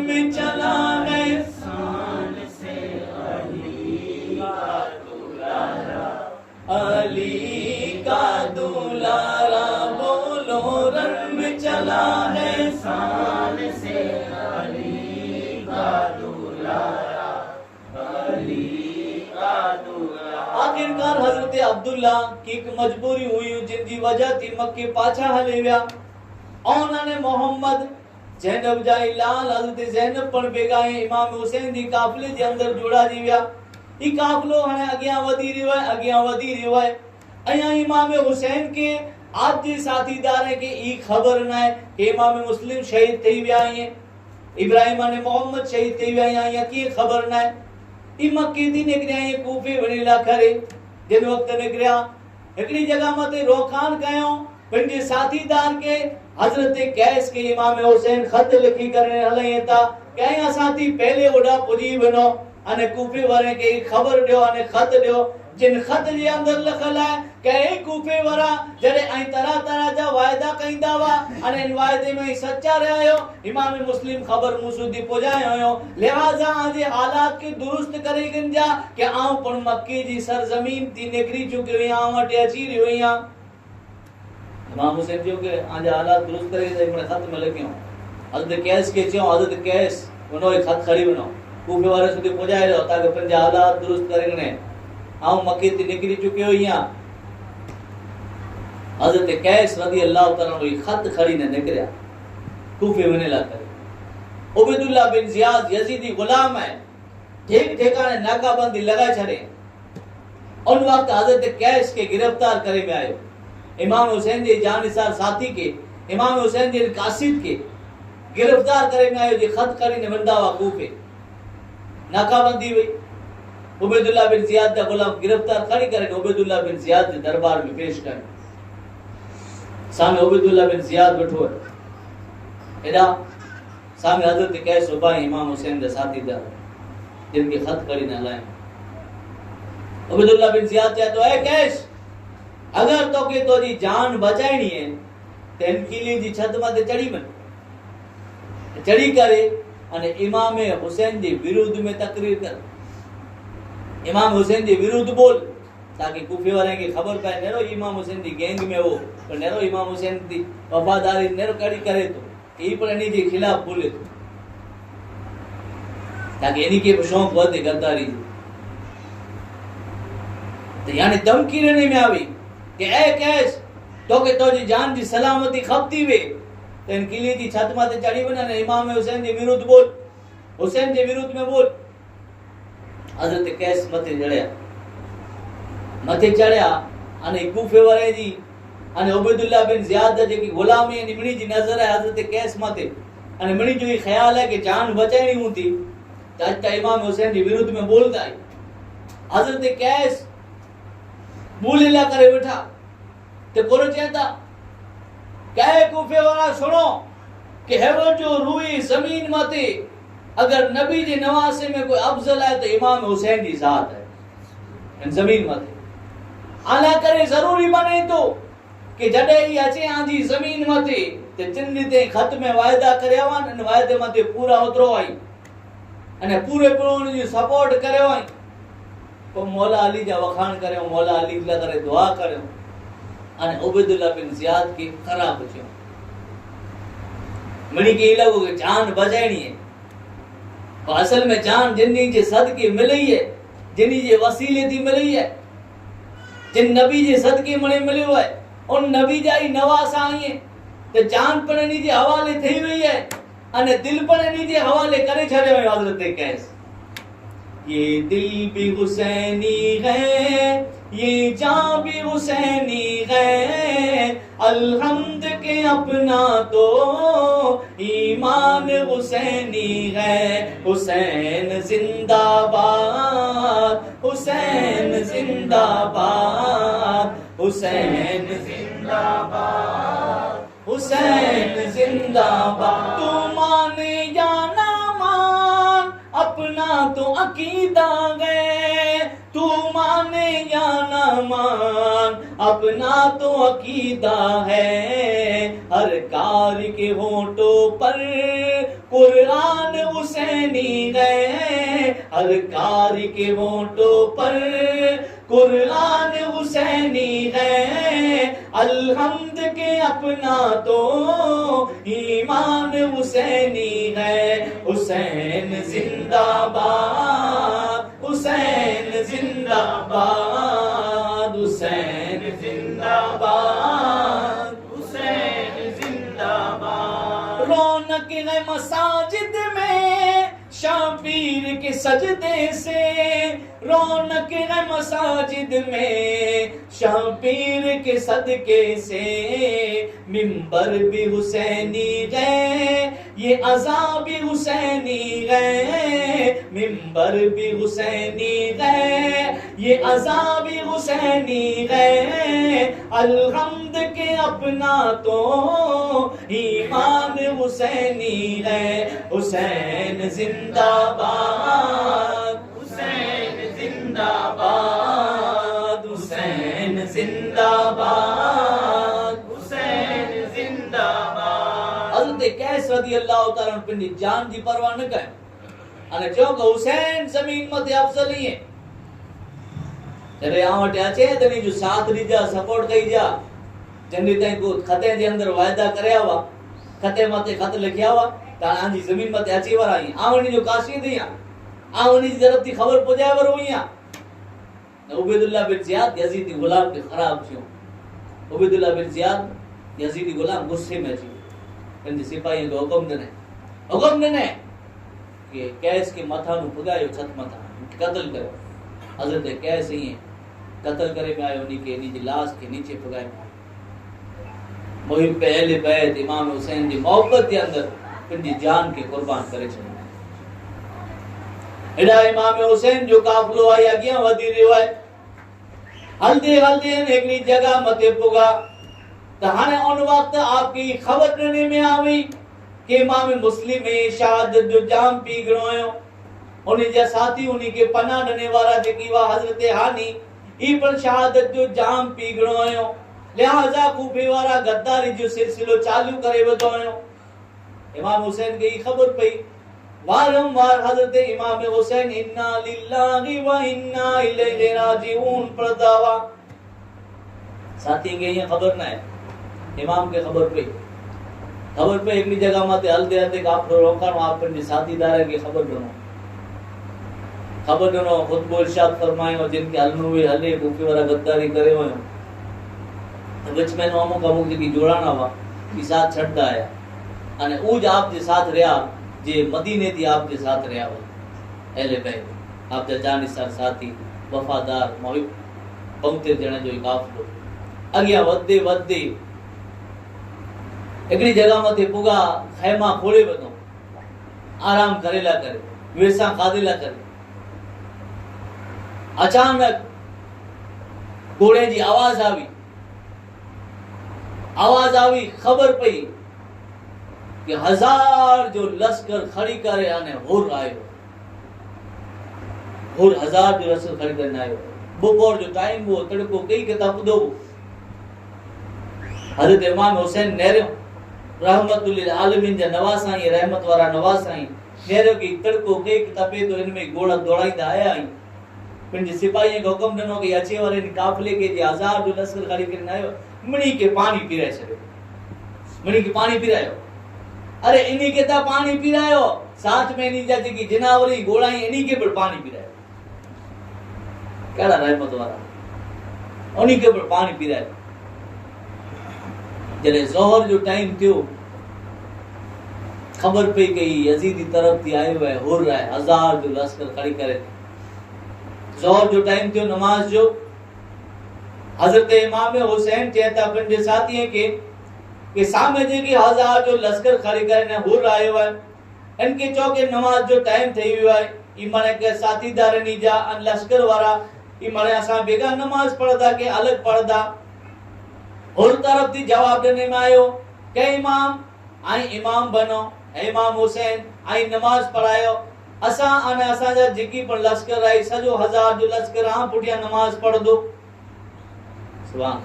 अली का दुलारा, बोलो रन में चला है शान से अली का दुलारा, अली का दुलारा। आखिरकार हजरत अब्दुल्ला की एक मजबूरी हुई जिनकी वजह थी मक्के पाछा हले विया। उन्होंने मोहम्मद ज़ैनब जा लाल हजरत ज़ैनब पण भेगा इमाम हुसैन जी काफिले जे अंदर जोड़ा जी विया। ई काफिलो हाणे अगियां वधी रहियो आहे अया इमाम हुसैन के आज जे साथीदार के ई खबर न है कि इमाम मुस्लिम शहीद थई विया आहिनि, इब्राहिम ने मोहम्मद शहीद थई विया आहिनि, या की खबर न है। ई मक्के दी निकरिया कूफे वणेला करे जिन वक्त निकरिया एकड़ी जगह मते रोकान कयो पंहिंजे साथीदार के हजरत कैस के इमाम हुसैन खत लिखी करे हले था कया साथी पहले ओडा पुजी वनो अने कूफे वाले के खबर दियो अने खत दियो जिन खत जे अंदर लिखल है के कूफे वाला जड़े आई तरह तरह जा वायदा कइंदा वा अने इन वायदे में सच्चा रहयो इमाम मुस्लिम खबर मुसुदी पहुंचायो लिहाजा आज हालात के दुरुस्त करे गंजा के आऊं पण मक्के जी सरजमीन ती निकरी चुके या वटे अची रहियो या इमाम हुसैन जो के आज हालात दुरुस्त करे ते मने खत में लिखियो हजरत कैस के चो हजरत कैस वनो एक खत खड़ी बनो कूफे वाले सुधी पहुंचाए रहो ताकि पंजा हालात दुरुस्त करे आऊं मक्के ते निकली चुके हो या हजरत कैस रज़ी अल्लाह तआला नो खत खड़ी ने निकलिया कूफे वने ला करे उबैदुल्लाह बिन जियाद यजीदी गुलाम है ठीक ठिकाने नाकाबंदी लगा छड़े उन वक्त हजरत कैस के गिरफ्तार करे में आयो इमाम हुसैन जे जानिसार साथी के इमाम हुसैन जे कासिद के गिरफ्तार करे में आयो जे खत खड़ी ने वंदा वा कूफे नाकाबंदी हुई उबैदुल्लाह बिन जियाद दा गुलाम गिरफ्तार खड़ी करे उबैदुल्लाह बिन जियाद के दरबार में पेश करे सामने उबैदुल्लाह बिन जियाद बैठो है एदा सामने हजरत कैस सुबह इमाम हुसैन दे साथीदार जिनके खत खड़ी न लाए उबैदुल्लाह बिन जियाद चाहे तो ए कैस अगर तो के तो जी जान बचाइनी है तेन किले जी छत माते चढ़ी मन चढ़ी करे अने इमाम हुसैन जे विरुद्ध में तकरीर कर इमाम हुसैन जे विरुद्ध बोल ताकि कूफे वाले की खबर पाए नेरो इमाम हुसैन दी गैंग में वो पर नेरो इमाम हुसैन दी वफादारी नेरो कड़ी करे तो ई पर इनी जे खिलाफ बोले तो ताकि इनी के शौक वधे गद्दारी तो यानी धमकी रहने में आवी कि ए कैस तो के तो जी जान जी सलामती खपती वे तो इन किले की छत माते चढ़ी बना ने इमाम हुसैन जे विरुद्ध बोल हुसैन जे विरुद्ध में बोल हजरत कैस मथे चढ़िया अने कूफे वाले जी अने उबैदुल्लाह बिन जियाद जे की गुलामी निमणी जी नजर है हजरत कैस मथे अने मणी जो ख्याल है कि जान बचानी होती तो इमाम हुसैन जे विरुद्ध में बोलता है हजरत कैस बोलेला करे बैठा ते कोरो चेता कहे कूफे वाला सुनो कि हेवो जो रूई जमीन मते अगर नबी जे नवासे में कोई अफजल है तो इमाम हुसैन की जात है जमीन मते आला करे जरूरी बने तो कि जडे ही अचे आंजी जमीन मते ते चिन्ह ते खत में वायदा करया वन अन वायदे मते पूरा उतरो आई अने पूरे पूरो जी सपोर्ट करयो आई तो मौला अली जा वखान करयो मौला अली ला करे दुआ करयो अने उबैदुल्लाह बिन जियाद की खराब थियो मणी के इलागो के जान बचानी है तो असल में जान जिन्नी जे सदके मिली है जिन्नी जे वसीले थी मिली है जिन नबी जे सदके मणे मिलियो है उन नबी जा ही नवास आई है तो जान पण नी जे हवाले थई वई है अने दिल पण नी जे हवाले करे छड़े है हजरत कैस ये दिल भी हुसैनी है ये जान भी हुसैनी है अलहम्द के अपना तो ईमान हुसैनी है हुसैन जिंदाबाद हुसैन जिंदाबाद हुसैन जिंदाबाद हुसैन जिंदाबाद तू माने या ना मान अपना तो अकीदा है तू माने या ना मान अपना तो अकीदा है हर कार के होठों पर कुरान हुसैनी है हर कारी के वोटों पर कुरान हुसैनी है, अल्हम्द के अपना तो ईमान हुसैनी है। हुसैन जिंदाबाद, हुसैन जिंदाबाद, हुसैन जिंदाबाद, हुसैन जिंदाबाद। रौनक है मसाजिद में शाबीर के सजदे से, रौनक है मसाजिद में शाबीर के सदके से। मिंबर भी हुसैनी गए, ये अज़ा भी हुसैनी गए, मिंबर भी हुसैनी गए, ये अज़ा भी हुसैनी गए। अल्हम्द के अपना तो ईमान हुसैनी है। हुसैन जिंदाबाद, हुसैन जिंदाबाद, हुसैन जिंदाबाद, हुसैन जिंदाबाद। हज़रत कैस रज़ियल्लाहु ताला अन्हु पंहिंजी जान जी परवाह न कयो अने चयो कि हुसैन ज़मीन मथे अफ़ज़ल ही है। जॾहिं आउं वटि अचे त इन जो साथ ॾिजा, सपोर्ट कइजा। जंहिं ताईं को खते जे अंदर वाइदा करिया हुआ, खते मथे खत लिखिया हुआ त हाणे जी ज़मीन मथे अची वारा आहियूं। आउं इन जो काशिद आहियां, आउं इन जी तरफ़ थी ख़बर पहुचाए वारो आहियां। उबैदुल्लाह बिन ज़ियाद यज़ीदी गुलाम खे ख़राब थियो। उबैदुल्लाह बिन ज़ियाद यज़ीदी गुलाम गुस्से में अची पंहिंजे सिपाहीअ खे हुकुम ॾिनई कि कैस खे मथां पुगायो, छत मथां क़त्ल कयो। हज़रत कैस ईअं क़त्ल करे में आयो, उन जी लाश खे नीचे पुगाए में आयो। मुहिब अहले बैत इमाम हुसैन जी मोहब्बत जे अंदर पंहिंजी जान खे कुर्बान करे छॾियो। एॾा इमाम हुसैन जो काफ़िलो आहे अॻियां वधी रहियो आहे। हलदे हलदे हिकिड़ी जगह मथे पुगा त हाणे उन वक़्तु आपकी ख़बर ॾिने में आई कि इमाम मुस्लिम में शहादत जो जाम पी गिनो हुयो। उन जा साथी उन खे पनाह ॾिने वारा जेकी हुआ हज़रत हानी, ई पण शहादत जो जाम पी गिनो हुयो। लिहाज़ा कूफे वारा गद्दारी जो सिलसिलो चालू करे वेठो हुयो। इमाम हुसैन खे ई ख़बर पई, वारंवार हज़रत इमाम हुसैन इन्ना लिल्लाहि व इन्ना इलैहि राजिऊन पढ़दा हुआ। साथी खे ईअं ख़बर न आहे, इमाम खे ख़बर पई हिकिड़ी जगह मथे हलदे हलदे काफ़िलो रोकणो आहे। पंहिंजे साथीदार खे ख़बर ॾिनो, ख़ुतबो इरशाद फरमायो, जिन खे हलणो हुए हले, कूफे वारा गद्दारी करे वियो। विच में अमुक जेकी जोड़ाणा हुआ ई साथ छॾंदा आया अने उज आप जे साथ रहा, जे मदीने थी आप जे साथ रहा हुआ। अहले बैत आप जा जानिसार साथी वफादार मुहिब 75 ॼणनि जो काफ़िलो अॻियां वधदे वधदे हिकिड़ी जगह मथे पुगा। खैमा खोले वञो, आराम करे ला करे, वेसा खाधे ला करे। अचानक घोड़े जी आवाज आई, खबर पई कि 1000 जो लश्कर खड़ी करे आने हुर आयो। हुर 1000 जो लश्कर खड़ी करे आयो। बपोर जो टाइम हो, तड़को कई के तपदो। हज़रत इमाम हुसैन नेरियो, रहमतुल लिल आलमीन जा नवासा ही, रहमत वारा नवासा ही नेरियो की तड़को कई के तपे तो इनमें घोड़ा दौड़ाईंदा आया आई। पंहिंजे सिपाहीअ खे हुकुम ॾिनो कि अचे वारे काफ़िले खे जे 1000 जो लश्कर खड़ी करे आयो, मिणी के पानी पीराए छॾियो। मिणी के पानी पीरायो। अरे इन्ही के ता पानी पीरायो, साथ में इन्ही जा जेकी जिनावरी घोड़ा इन्ही के भी पानी पीरायो। कहिड़ा रहमत वारा, उन्ही के भी पानी पीरायो। जॾहिं ज़ोहर जो टाइम थियो, ख़बर पई कि यज़ीदी तरफ़ थी आयो आहे, हुर आहे, 1000 जो लश्कर खड़ी करे। ज़ोहर जो टाइम थियो नमाज जो। हज़रत इमाम हुसैन चेता पंहिंजे साथीअ खे कि सामने जेकी 1000 जो लश्कर खड़ी करे हुर आयो आहे, इनके चओ कि नमाज जो टाइम थी वियो आहे। ई माने के साथीदारनि जा लश्कर वारा ई माने असां बेगा नमाज पढ़दा के अलग पढ़दा। हुर तरफ़ थी जवाब ॾिने में आयो के इमाम आई इमाम बनो, इमाम हुसैन आई नमाज पढ़ायो। असां अने असां जा जेकी पण लश्कर आई सजो 1000 जो लश्कर आ पुठियां नमाज पढ़दो। सुभान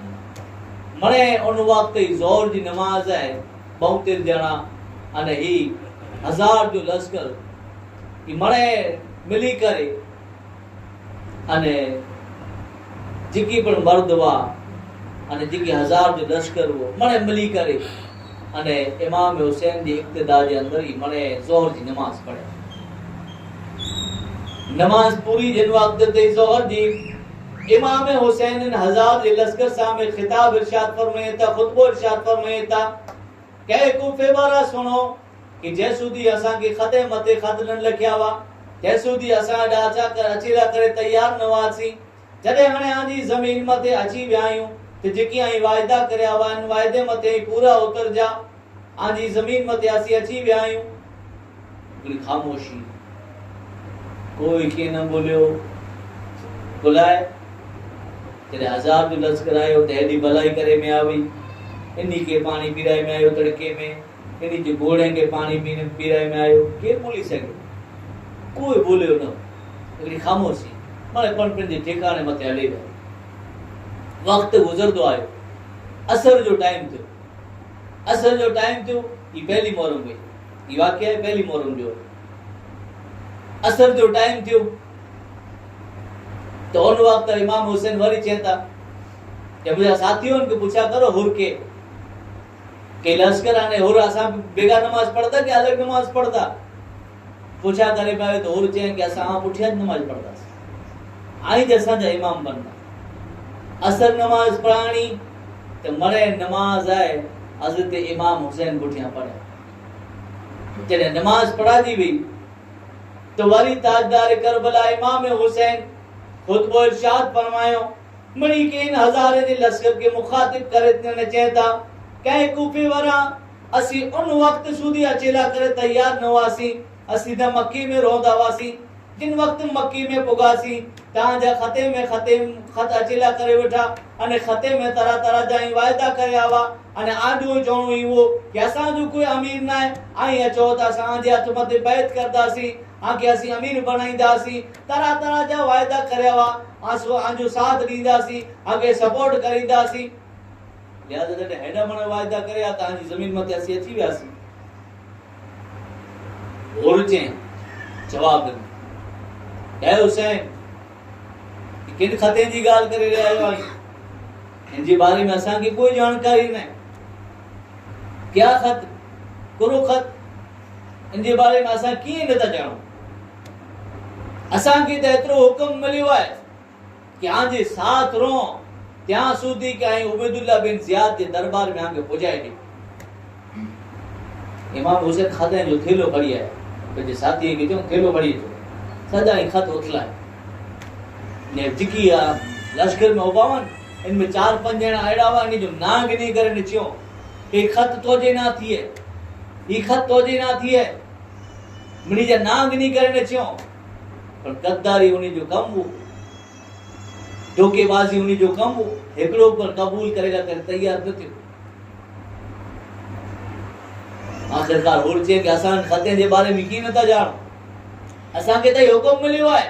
मणे उन वक्त ही ज़ोहर जी नमाज है, 72 ॼणा अने ही 1000 जो लश्कर ई मणे मिली करे अने जेकी पण मर्द हुआ अने जेकी 1000 जो लश्कर हो मने मिली करे अने इमाम हुसैन जी इक्तिदा जे अंदर ही मने ज़ोहर जी नमाज पढ़े। नमाज पूरी जिन वक्त ते ज़ोहर जी इमाम हुसैन इन 1000 जे लश्कर सामे खिताब इरशाद फरमाए था, खुतबो इरशाद फरमाए था के कूफे वारा सुनो कि जैसुदी असा के खते मते खत न लिखया वा जैसुदी असा डाचा कर अचीला करे तैयार न वासी जदे हणे आजी जमीन मते अची व्यायूं ते जेकी आई वायदा करया वा इन वायदे मते पूरा उतर जा आजी जमीन मते असी अची व्यायूं। पूरी खामोशी, कोई के न बोलियो। बुलाए तेरे 1000 जो लश्कर आयो ते एडी भलाई करे में आवी इन्हीं के पानी पीराए में आयो तड़के में इन्हीं के घोड़े के पानी पीने पीराए में आयो के बोली सके कोई बोलियो न। एडी खामोशी मारे पण जे ठिकाने मते हली गयो। वक्त गुजरदो आयो, असर जो टाइम थियो, असर जो टाइम थियो ई पहली मोहरम गई ई वाकया है पहली मोहरम जो असर जो टाइम थियो तो उन वक्त इमाम हुसैन वरी चेता कि मुझे साथियों के पूछा करो हुर के लश्कर आने हुर असा बेगा नमाज पढ़ता कि अलग नमाज पढ़ता पूछा करे पाए तो हुर चें कि असा पुठिया नमाज पढ़ता आई जैसा जा इमाम बनना असर नमाज पढ़ानी तो मरे नमाज आए हजरत इमाम हुसैन पुठिया पढ़े जने नमाज पढ़ा दी हुई तो वरी ताजदार करबला इमाम हुसैन खुतबो इरशाद फरमायो मणी के इन 1000 दे लश्कर के मुखातिब करे ने चेता कहे कूफे वारा असी उन वक्त सुधी अचेला करे तैयार न वासी असी द मक्की में रोंदा वासी जिन वक्त मक्की में पुगासी ताजा खते में खत अचेला करे बैठा अने खते में तरह तरह जाई वायदा करे आवा अने आजो जोणो ही वो कि असा जो कोई अमीर ना है आई अचो ता असा जे हथ मते बैत करदासी आके असी अमीर बनाईदासी तरह तरह जा वायदा करया आसो आजो साथ दीदासी आगे सपोर्ट करीदासी लिहाजा जडे हेडा मन वायदा करया ता जी जमीन मते असी अची व्यासी ओरचे जवाब दे ए हुसैन किन खते जी गाल करे रे आयो इन जी बारे में असा की कोई जानकारी नहीं क्या खत करो खत इन जे बारे में असा की नता जानो असा की तो एतरो हुक्म मिलियो है कि आजे साथ रो त्या सुधी के आई उबैदुल्लाह बिन जियाद के दरबार में आके पहुंचाए दी इमाम हुसैन खाते जो थेलो खड़ी है तो जे साथी के जो थेलो खड़ी है सदा ही खत उतला ने जिकी लश्कर में उबावन इनमें 4-5 जना आड़ा वा नी जो नाग नहीं करे ने चियो ए खत तोजे ना थी है ई खत तोजे ना थी है मनी जे नाग नहीं करे ने चियो पर गद्दारी उनी जो कम वो धोखेबाजी उनी जो कम वो एकड़ो पर कबूल करेगा कर तैयार न थियो आखिरकार होर छे कि आसान खते जे बारे में की नता जान असा के तई हुक्म मिलियो है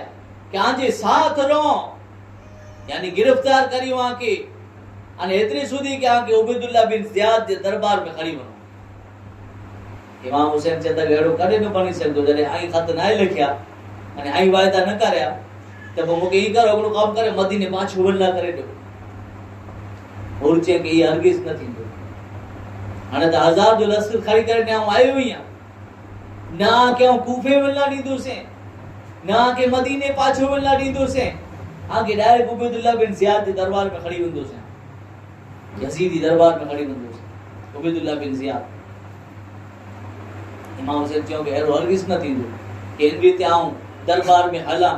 कि आजे साथ रहो यानी गिरफ्तार करियो आके अने एतरी सुधी के आके उबैदुल्लाह बिन जियाद के दरबार में खड़ी बनो इमाम हुसैन चंदा गेड़ो करे न बनी सकदो जने आई खत ना लिखया अने आई वायदा न करया तब मुके ई कर ओकड़ो काम करे मदीने पाछो वल्ला करे दो और चे के ई हरगिज न थींदो अने त 1000 जो लश्कर खड़ी करने आ आयो हिया ना के कूफे वल्ला दीदो से ना के मदीने पाछो वल्ला दीदो से आगे डायरेक्ट उबैदुल्लाह बिन जियाद के दरबार में खड़ी हुंदो से यजीदी दरबार में खड़ी हुंदो से उबैदुल्लाह बिन जियाद इमाम हुसैन चयो के हेरो हरगिज न थींदो के इन रीते आऊं दरबार में हला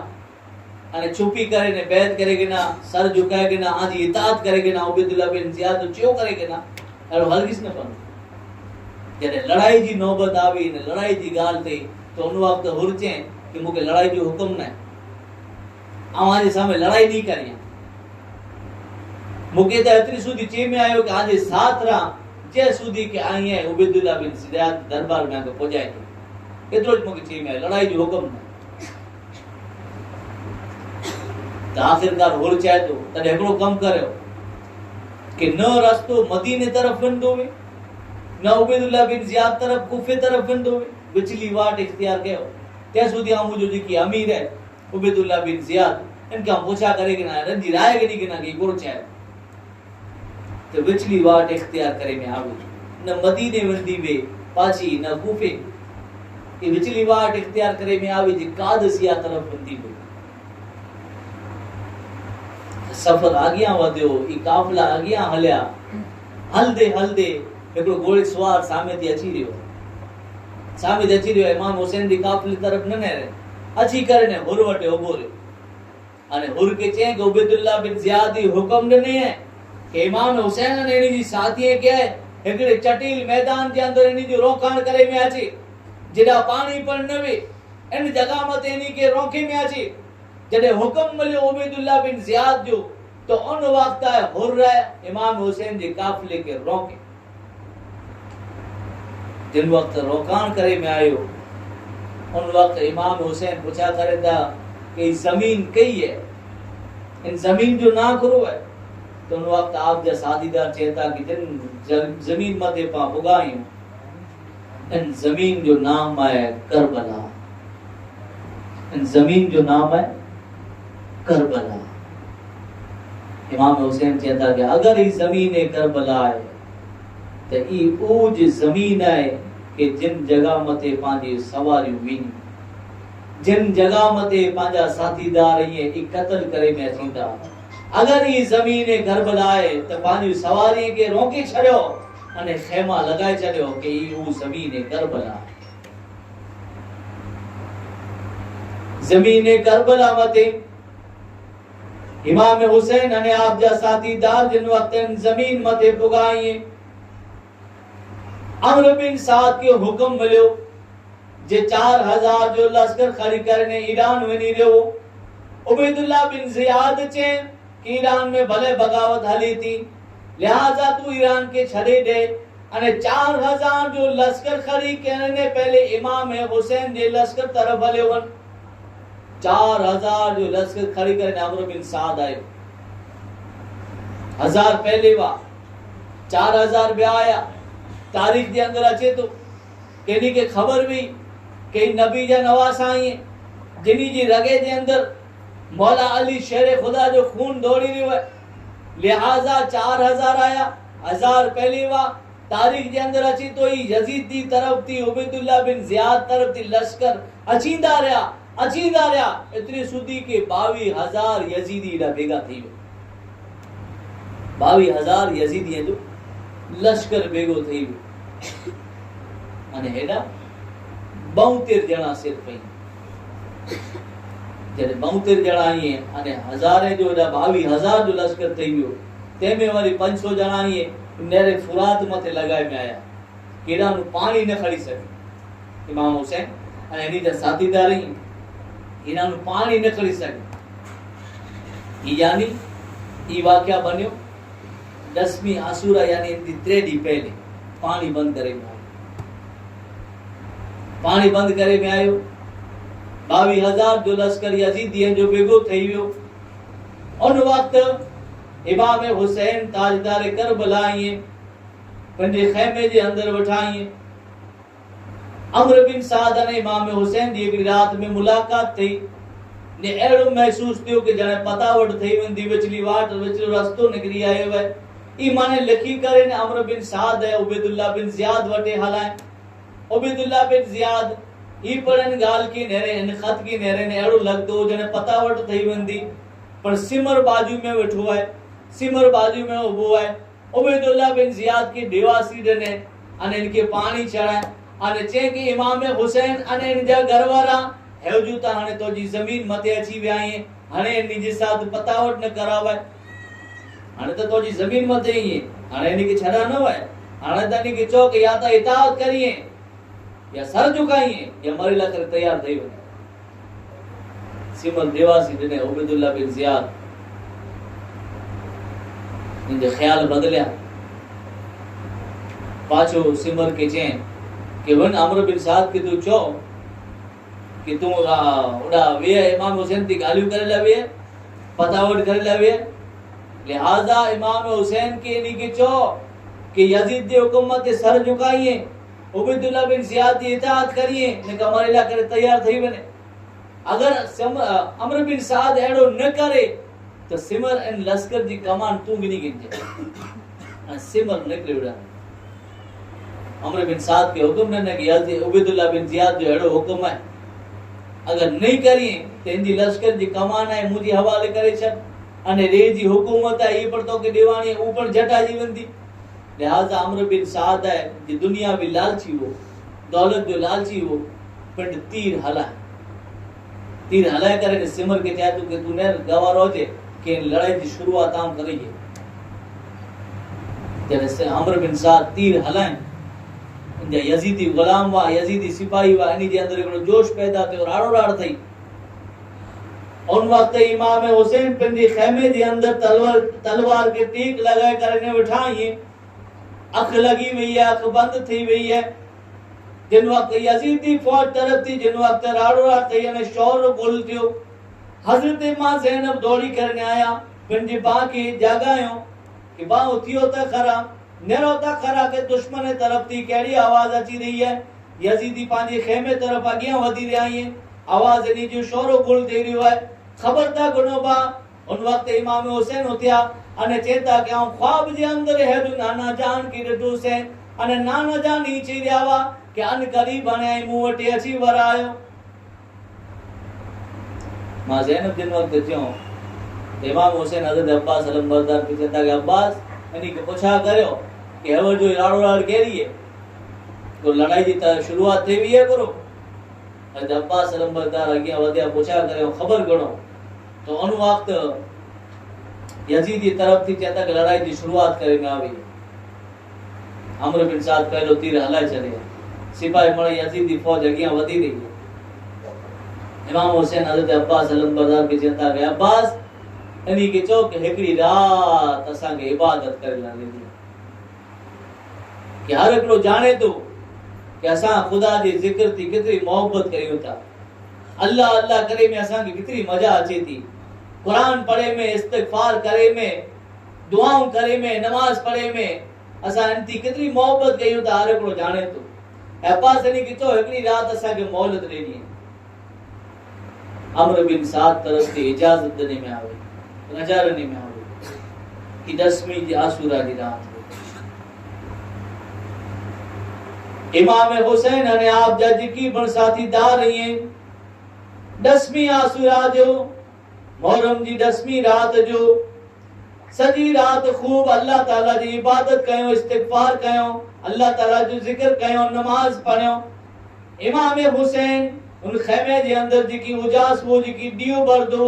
अने चुपी करे ने बैत करे के ना सर झुकाए के ना आजी इताअत करे के ना उबैदुल्लाह बिन जियाद तो चयो करे के ना हेरो हरगिज न पन जने लड़ाई जी नौबत आवी ने लड़ाई जी गाल थई तो उन वक्त हुरचे कि मुके लड़ाई जो हुक्म न आवाजे सामे लड़ाई नहीं करी मुके तो इतनी सुधी चे में आयो कि आजे साथ रहा जे सुधी के आई है उबैदुल्लाह बिन जियाद दरबार में आके पहुंचाए थे इतरो मुके चे में लड़ाई जो हुक्म न तो आखिरकार होर चाहे तो तने एकड़ो कम करयो कि न रास्तो मदीने तरफ वंदो वे न उबैदुल्लाह बिन जियाद तरफ कूफे तरफ वंदो वे बिचली वाट इख्तियार कयो ત્યાં સુધી આ મુજો જે કે અમીર હે ઉબેદુલ્લાહ બિન ઝિયાદ इनका पूछा करे कि ना रंजी राय के ना की कोर छे तो विचली वाट इख्तियार करे में आवे न मदीने वंदी वे पाची न कूफे ये विचली वाट इख्तियार करे में आवे जी कादसिया तरफ वंदी वे सफर आगिया वधियो ई काफला आगिया हलिया हलदे हलदे एकड़ो घोड़े सवार सामे थी अची रह्यो इमाम हुसैन दी काफले तरफ न ने अची करे ने हुरवटे उभो रे अने हुर के चे के उबैदुल्लाह बिन ज़ियाद दी हुक्म ने है कि इमाम हुसैन ने एनी जी साथी के एकड़े चटील मैदान जे अंदर एनी जो रोकाण करे में अची जेड़ा पानी पर नवे इन जगह मत एनी के रोके में अची जडे हुक्म मिलियो उबैदुल्लाह बिन ज़ियाद जो तो उन वक्त हुर इमाम हुसैन जे काफले के रोके जिन वक्त रोकाण करे में आयो उन वक्त इमाम हुसैन पूछा करे था कि जमीन कई है इन जमीन जो ना करो है तो उन वक्त आप जा सादीदार चेता कि जिन जमीन मते पा पुगायूं इन जमीन जो नाम है करबला इन जमीन जो नाम है करबला इमाम हुसैन चेता कि अगर ई जमीन करबला है तो ई ऊज जमीन है कि जिन जगह मते पांजी सवारी वीनी जिन जगह मते पांजा साथीदार ये ई कत्ल करे में थींदा अगर ई जमीन करबला है तो पांजी सवारी के रोके छड़ियो अने खेमा लगाए छड़ियो कि ई ऊ जमीन करबला जमीन करबला मते इमाम हुसैन अने आप जा साथीदार जिन वक्त जमीन मते पुगाई अमर बिन साद के हुक्म मिलियो जे 4000 जो लश्कर खड़ी करने ईरान में नहीं रहो उबैदुल्लाह बिन ज़ियाद चे कि ईरान में भले बगावत हली थी लिहाजा तू ईरान के छड़े दे अने 4000 जो लश्कर खड़ी करने पहले इमाम हुसैन जे लश्कर तरफ हले वन 4000 जो लश्कर खड़ी करने अमर बिन साद आए 1000 पहले वा 4000 भी आया तारीख के अंदर अचे तो केनी के खबर भी के नबी जा नवास आई जिनी जी रगे जे अंदर मौला अली शेर खुदा जो खून दौड़ी रही है लिहाजा 4000 आया 1000 पहली वा तारीख जे अंदर अची तो ही यजीद दी तरफ थी उबैदुल्लाह बिन ज़ियाद तरफ थी लश्कर अचींदा रहा इतनी सुधी के 22000 यजीदी दा भेगा थी 22000 यजीदी जो लश्कर भेगो थी अने हेडा 72 जणा सिर्फ जने 72 जणा आई अने हजारे जो 22000 जो लश्कर थई गयो तेमे वाली 500 जणा आई नेरे फुरात मथे लगाए में आया केड़ा नु पानी न खड़ी सके इमाम हुसैन अने एनी जा साथीदार इना नु पानी न खड़ी सके यानी ई वाकया बन्यो 10वीं आशूरा यानी इनकी 3 डी पहले पानी बंद करे में आयो 22000 जो लश्कर यजीदी जो बेगो थई वियो उन वक्त इमाम हुसैन ताजदार करबला आए पंजे खेमे जे अंदर वठाई अमर बिन साद ने इमाम हुसैन दी एक रात में मुलाकात थई ने एड़ो महसूस थियो कि जने पतावट थई वंदी विचली वाट विचलो रस्तो निकरी आयो है ई माने लिखी करे ने अमर बिन साद है उबैदुल्लाह बिन ज़ियाद वटे हलाए उबैदुल्लाह बिन ज़ियाद ई पड़न गाल की नेरे इन खत की नेरे ने एड़ो लगदो जने पतावट थई वंदी पर सिमर बाजू में बैठो है सिमर बाजू में उबो है उबैदुल्लाह बिन ज़ियाद की देवासी डने अने इनके पानी चढ़ाए अने चे कि इमाम हुसैन अने इन जा घरवारा हेवजूता हने तो जी जमीन मते अची व्याई हने निजे साथ पतावट न करावे हने तो जी जमीन मते ही हने इनके छड़ा न होए हने तनी के चौक या तो इताअत करिए या सर झुकाइए या मरेला कर तैयार થઈ વને सिमर देवासी ने उबैदुल्लाह बिन ज़ियाद इनके ख्याल बदलिया पाछो सिमर के चें कि वन अमर बिन साद के तू चो कि तू उड़ा वे इमाम हुसैन ती गालियों करे लवे पतावट करे लवे लिहाजा इमाम हुसैन के नी के चो कि यजीद दे हुकूमत सर झुकाइए उबैदुल्लाह बिन ज़ियाद की इताअत करिए ने हमारे लाइ करे तैयार थई वने। अगर अमर बिन साद एड़ो न करे तो सिमर एन लश्कर जी कमान तू गिनी गिनजे सिमर निकले उड़ा। अमर बिन साद के हुक्म ने कि हज़रत उबैदुल्लाह बिन ज़ियाद जो एड़ो हुक्म है अगर नहीं करिए तो इनजी लश्कर जी कमान है मुझी हवाले करे छड़ अने रे जी हुकूमत है ये पर तो के दीवानी ऊपर जटा जी वंदी। लिहाजा अमर बिन साद है कि दुनिया भी लालची हो दौलत जो लालची हो पिंड तीर हलाए करे सिमर के चाहे तू के तू ने गवारो जे के लड़ाई की शुरुआत आम करिए जैसे अमर बिन साद तीर हलाए जे यजीदी गुलाम वा यजीदी सिपाही वा इनी जे अंदर एक जोश पैदा थे और आड़ो राड़ थई। उन वक्त इमाम हुसैन पिंडी खेमे जे अंदर तलवार के टीक लगाए करने बिठाई अख लगी हुई है अख बंद थी हुई है। जिन वक्त यजीदी फौज तरफ थी जिन वक्त राड़ो राड़ थई ने शोर गुल थियो हजरत मां ज़ैनब दौड़ी करने आया पिंडी बा की जगायो कि बा थियो त खरा नेरो त खरा के दुश्मन तरफ थी केड़ी आवाज अची रही है। यजीदी पांजे खेमे तरफ आगे वधी रहा है आवाज नी जो शोर गुल दे रही है खबरदार गुनोबा। उन वक्त इमाम हुसैन उठ्या अने चेता के ख्वाब जे अंदर है जो नाना जान की डटू से अने नाना जान ही चिरियावा के अन करीब आने मुंह वटे अची वरायो। मां ज़ैनब जिन वक्त थियो इमाम हुसैन हजरत अब्बास अलमबरदार पे चेता के अब्बास इनी के पूछा करियो कि हवर जो राड़ो राड़ केरी है तो लड़ाई जी शुरुआत थी हुई है करो। हजरत अब्बास अलमबरदार आगे वधिया पूछा करियो खबर गणो तो उन वक्त यजीदी तरफ थी चेता के लड़ाई की शुरुआत करे में आई। अमर बिन साद पहलो तीर हलाए चले सिपाही मळे यजीदी फौज आगे वधी रही है। इमाम हुसैन हजरत अब्बास अलमबरदार के चेता के अब्बास इनी के चौक एकड़ी रात असा के इबादत करे ला दी कि हर एकड़ो जाने तो कि असा खुदा जी जिक्र थी कितनी मोहब्बत करियो था अल्लाह अल्लाह करे में असा की कितनी मजा आचे थी कुरान पढ़े में इस्तिगफार करे में दुआओं करे में नमाज पढ़े में असा अंती कितनी मोहब्बत करियो था हर एकड़ो जाने तो अब्बास इनी की तो एकड़ी रात असा के मोहलत देनी है। अमर बिन साद तरफ से इजाजत देने में आवे नजारने में आवे कि 10वीं जी आशूरा की रात इमाम हुसैन ने आप जज की बन साथीदार रही हैं 10वीं आशूरा जो मुहर्रम जी 10वीं रात जो सजी रात खूब अल्लाह ताला जी इबादत कयो इस्तिगफार कयो अल्लाह ताला जो जिक्र कयो नमाज पढ़यो। इमाम हुसैन उन खेमे जे अंदर जी की उजास वो जी की दियो बरदो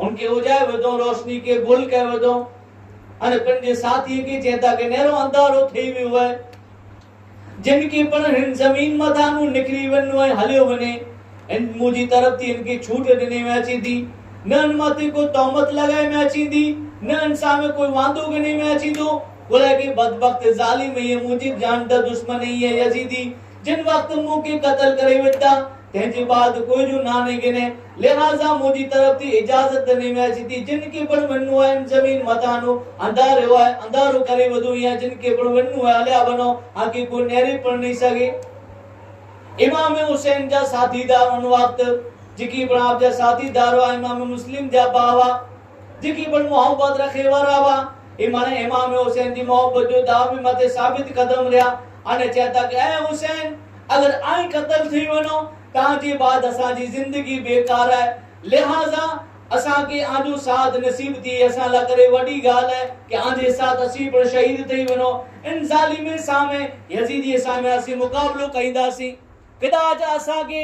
उनके उजाए वदो रोशनी के गुल के वदो अने पंजे साथी के चेता के नेरो अंधारो थई वियो है जिनकी पण हिन जमीन मथानु निकरी वनो है हलियो वने इन मुजी तरफ थी इनकी छूट देने में अची थी न अनमति को तोहमत लगाए में अची थी न इंसान में कोई वांदो गने में अची तो बोला कि बदबख्त जालिम ये मुजी जानता दुश्मन ही है यजीदी जिन वक्त मुंह के कत्ल करे विदा तेजे बाद कोई जो ना नहीं गिने लिहाजा मुजी तरफ थी इजाजत देने में अची थी जिनके पण वनु है जमीन मतानो अंधारो है अंधारो करे वदु या जिनके पण वनु है हल्या बनो आके कोई नेरी पण नहीं सके। इमाम हुसैन जा साथीदार उन वक्त जिकी पण आप जा साथीदार वा इमाम मुस्लिम जा बावा जिकी पण मोहब्बत रखे वरावा इमाम हुसैन जी मोहब्बत जो दाव में मते साबित कदम रहा अने चेता के ए हुसैन अगर आई कत्ल थी वनो ताजी बाद असा जी जिंदगी बेकार है लिहाजा असा के आजो साथ नसीब थी असा ला करे वडी गाल है कि आजे साथ असी पर शहीद थई वनो इन जालिम सामे यजीदी सामे असी मुकाबलो कइंदासी कदाच असा के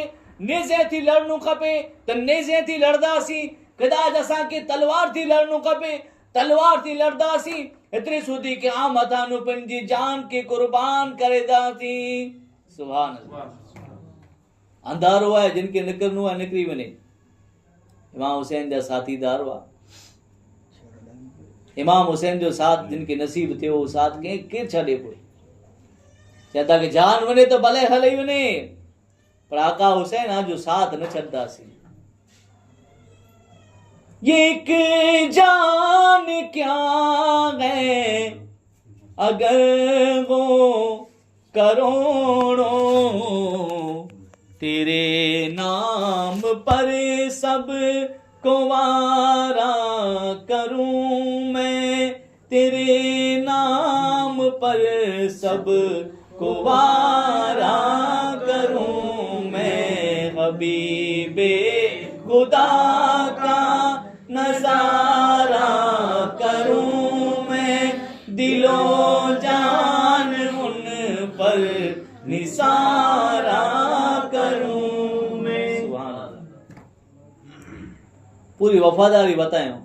नेजे थी लड़नो खपे त नेजे थी लड़दासी कदाच असा के तलवार थी लड़नो खपे तलवार थी लड़दासी इतने सुधी के आ मथानु पंजी जान के कुर्बान करेदासी। सुभान अल्लाह। अंधारो है जिनके निकरनो है निकरी वने इमाम हुसैन जा साथीदार वा इमाम हुसैन जो साथ जिनके नसीब थे वो साथ के छड़े पड़े चेता के जान वने तो भले हले वने पर आका हुसैन आ जो साथ न छड़दा सी ये एक जान क्या है अगर वो करोड़ों, तेरे नाम पर सब को वारा करूं मैं, तेरे नाम पर सब को वारा करूं मैं, हबीबे खुदा का नजारा करूं मैं, दिलो जान उन पर निसारा करूं मैं। सुभान अल्लाह। पूरी वफादारी बतायो।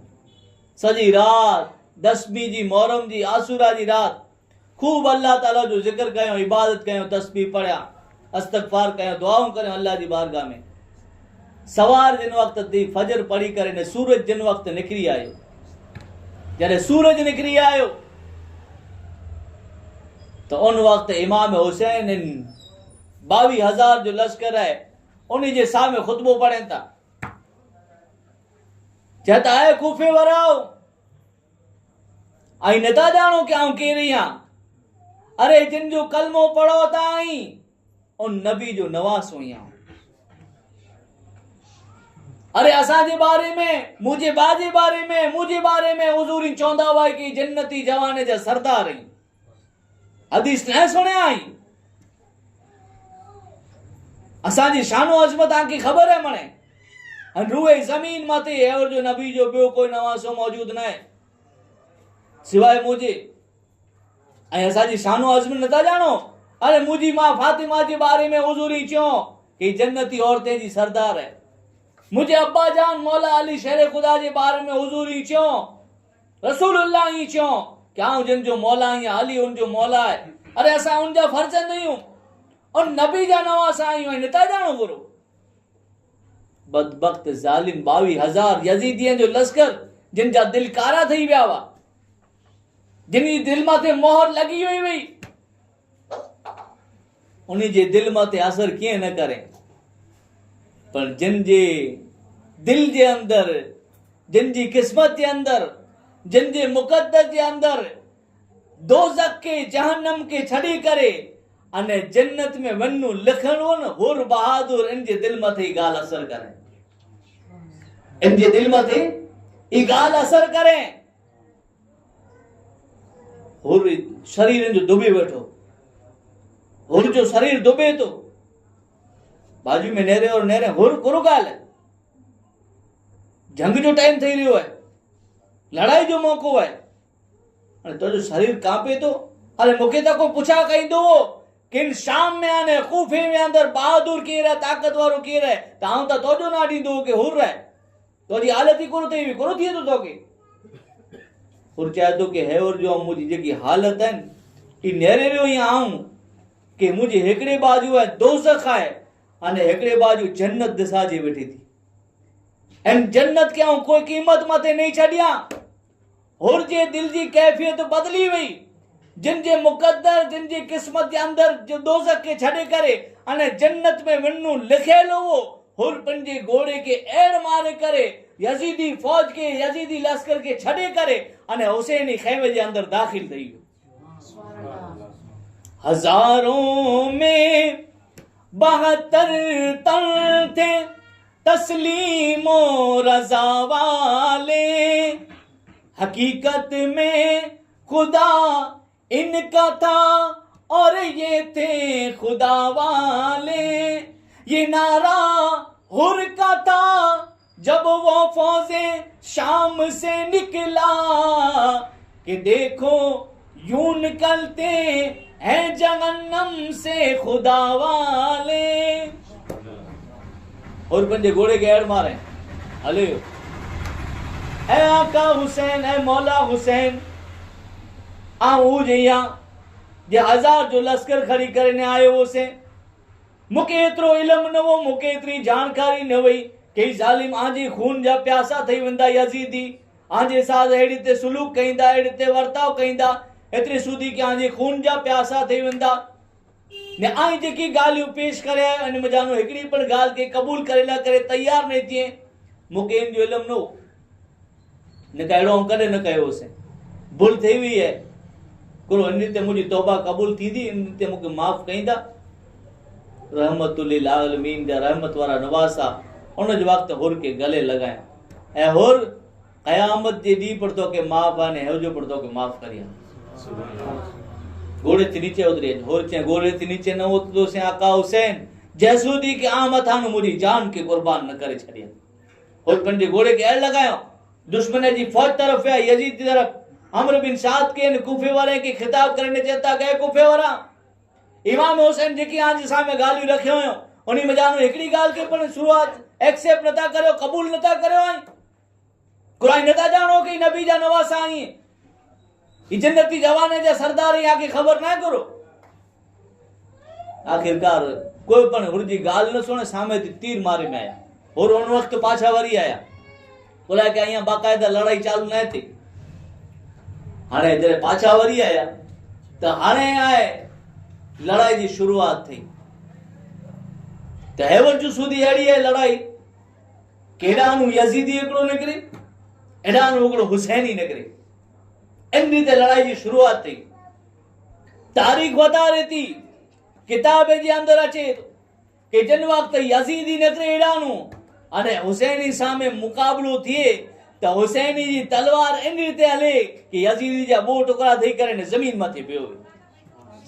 सजी रात 10वीं जी मोहरम जी आसूरा जी रात खूब अल्लाह ताला जो जिक्र कयो, इबादत कयो, तस्बीह पढ़िया, अस्तगफार कयो, दुआऊं कयो अल्लाह जी बारगाह में। सवार जिन वक्त थी फजर पढ़ी करे ने सूरज जिन वक्त निकरी आयो, जरे सूरज निकरी आयो तो उन वक्त इमाम हुसैन 22,000 जो लश्कर है उन्हीं जे सामने खुतबो पढ़े था। चहता है कूफे वराओ आई नता जानो कि आऊं केरी हां, अरे जिन जो कलमो पढ़ो था आई उन नबी जो नवास हुई हां। अरे असा जे बारे में मुझे बाजे बारे में हुजूरी चौंदा हुआ कि जन्नती जवाने जा सरदार आई। हदीस न सुने आई। असा जी शानो अजमत आंकी खबर है मने रूए जमीन माते है और जो नबी जो बियो कोई नवासो मौजूद न है सिवाय मुझे। असा जी शानो अजमत नता जानो। अरे मुझी मां फातिमा जे बारे में हुजूरी चो कि जन्नती औरतें जी सरदार है। मुझे अब्बा जान मौला अली शेर खुदा जे बारे में हुजूरी चो रसूलुल्लाह ही चो क्या जिन जो मौला या अली उन जो मौला है। अरे असा उन जा फर्ज नहीं हूं और नबी जा नवास आई हूं नता जानो गुरु। बदबख्त जालिम 22,000 यजीदियन जो लश्कर जिन जा दिल कारा थई विया हुआ, जिन जी दिल माथे मोहर लगी हुई हुई, उन्हीं जे दिल माथे असर किए न करे। पर जिन जे दिल जे अंदर, जिन जी किस्मत जे अंदर, जिन जे मुकद्दर जे अंदर दोज़ख के जहन्नम के छड़ी करे अने जन्नत में वन्नू लिखणो न हुर बहादुर इन जे दिल मथे ई गाल असर करे। इन जे दिल मथे ई गाल असर करे। हुर शरीर इन जो दुबे बैठो, हुर जो शरीर दुबे तो बाजू में नेरे और नेरे हुर गुरु गाल है। जंग जो टाइम थई रहियो है, लड़ाई जो मौको है, तो जो शरीर कांपे तो अरे मुखे तो को पूछा कहीं दो किन शाम में आने कूफे में अंदर बहादुर की रहे ताकतवर की रहे ताऊ तो ना डी दो के हुर रहे तो जी हालत ही करो थी करो थी तो के हुर चाहे तो के है और जो मुझी जेकी हालत है ई नेरे रहो यहाँ आऊं कि मुझे हेकड़े बाजू है दोज़ख है अने हेकड़े बाजू जन्नत दिशा जी बैठी थी। एन जन्नत क्या कोई कीमत मते नहीं छड़िया। हुर जे दिल जी कैफियत बदली हुई, जिन जे मुकद्दर जिन जी किस्मत के अंदर जो दोज़ख के छड़े करे अने जन्नत में वन्नू लिखे लो वो हुर पंजे घोड़े के एड़ मारे करे यजीदी फौज के यजीदी लश्कर के छड़े करे अने हुसैनी खेमे के अंदर दाखिल थई। हजारों में 72 तन थे तस्लीमो रजा वाले, हकीकत में खुदा इनका था और ये थे खुदा वाले। ये नारा हुर का था जब वो फौजे शाम से निकला कि देखो यूं निकलते हैं जहन्नम से खुदा वाले। और बंदे घोड़े के एड़ मारे अले ए आका हुसैन ए मौला हुसैन आऊं जइया जे हजार जो लश्कर खड़ी करने आयो हो से मुके एतरो इल्म न हो मुके एतरी जानकारी न हुई कि जालिम आजे खून जा प्यासा थई वंदा यजीदी आजे साथ एड़ी ते सुलूक कइंदा एड़ी ते वर्ताव कइंदा एतरी सुदी के आजे खून जा प्यासा थई वंदा ने आई जेकी गालियों पेश करे अने मजानो एकड़ी पण गाल के कबूल करेला करे तैयार नहीं थिए मुके इन जो इल्म न कहिड़ो करे न कयो से भूल थई हुई है करो इन रीते मुझी तौबा कबूल थी दी, इन रीते मुझे माफ कईंदा। रहमतुल आलमीन जा रहमत वारा नवासा उन जो वक्त हुर के गले लगाया ए हुर कयामत जे दी पर तो के माफ आने है जो पर तो के माफ करिया। घोड़े से नीचे उतरे होर चे घोड़े से नीचे न उतरो से आका हुसैन जैसूदी के आमथान मुझी जान के कुर्बान न करे छड़िया। और पंजे घोड़े के ऐ लगायो दुश्मन जी फौज तरफ है यजीद की तरफ अमर बिन साद के कूफे वाले के खिताब करने चेता गए कूफे वाला इमाम हुसैन जेकी आज सामने गाली रखे हो उन्हीं में जानो एकड़ी गाल के पर शुरुआत एक्सेप्ट नता करो कबूल नता करो आई कुरान नता जानो कि नबी जा नवासा आई ये जन्नती जवाने जा सरदार यहाँ की खबर ना करो। आखिरकार कोई पण हुरजी गाल न सुने सामे थी तीर मारे में आया और उन वक्त पाछा वरी आया बोला कि अहियां बाकायदा लड़ाई चालू न थी हाणे जरे पाछा वरी आया तो हाणे आए लड़ाई की शुरुआत थी तो हेवर जो सुधी अड़ी है लड़ाई केडानु यजीदी एकड़ो निकरे एडानु एकड़ो हुसैनी निकरे इन रीते लड़ाई की शुरुआत थी। तारीख बता रही थी किताबे जे अंदर अचे कि जन वक्त यजीदी निकरे एडानु अने हुसैनी सामे मुकाबलो थिए तो हुसैनी जी तलवार इन रीते हले कि यजीदी जा बो टुकड़ा थई करे ने जमीन माथे पियो।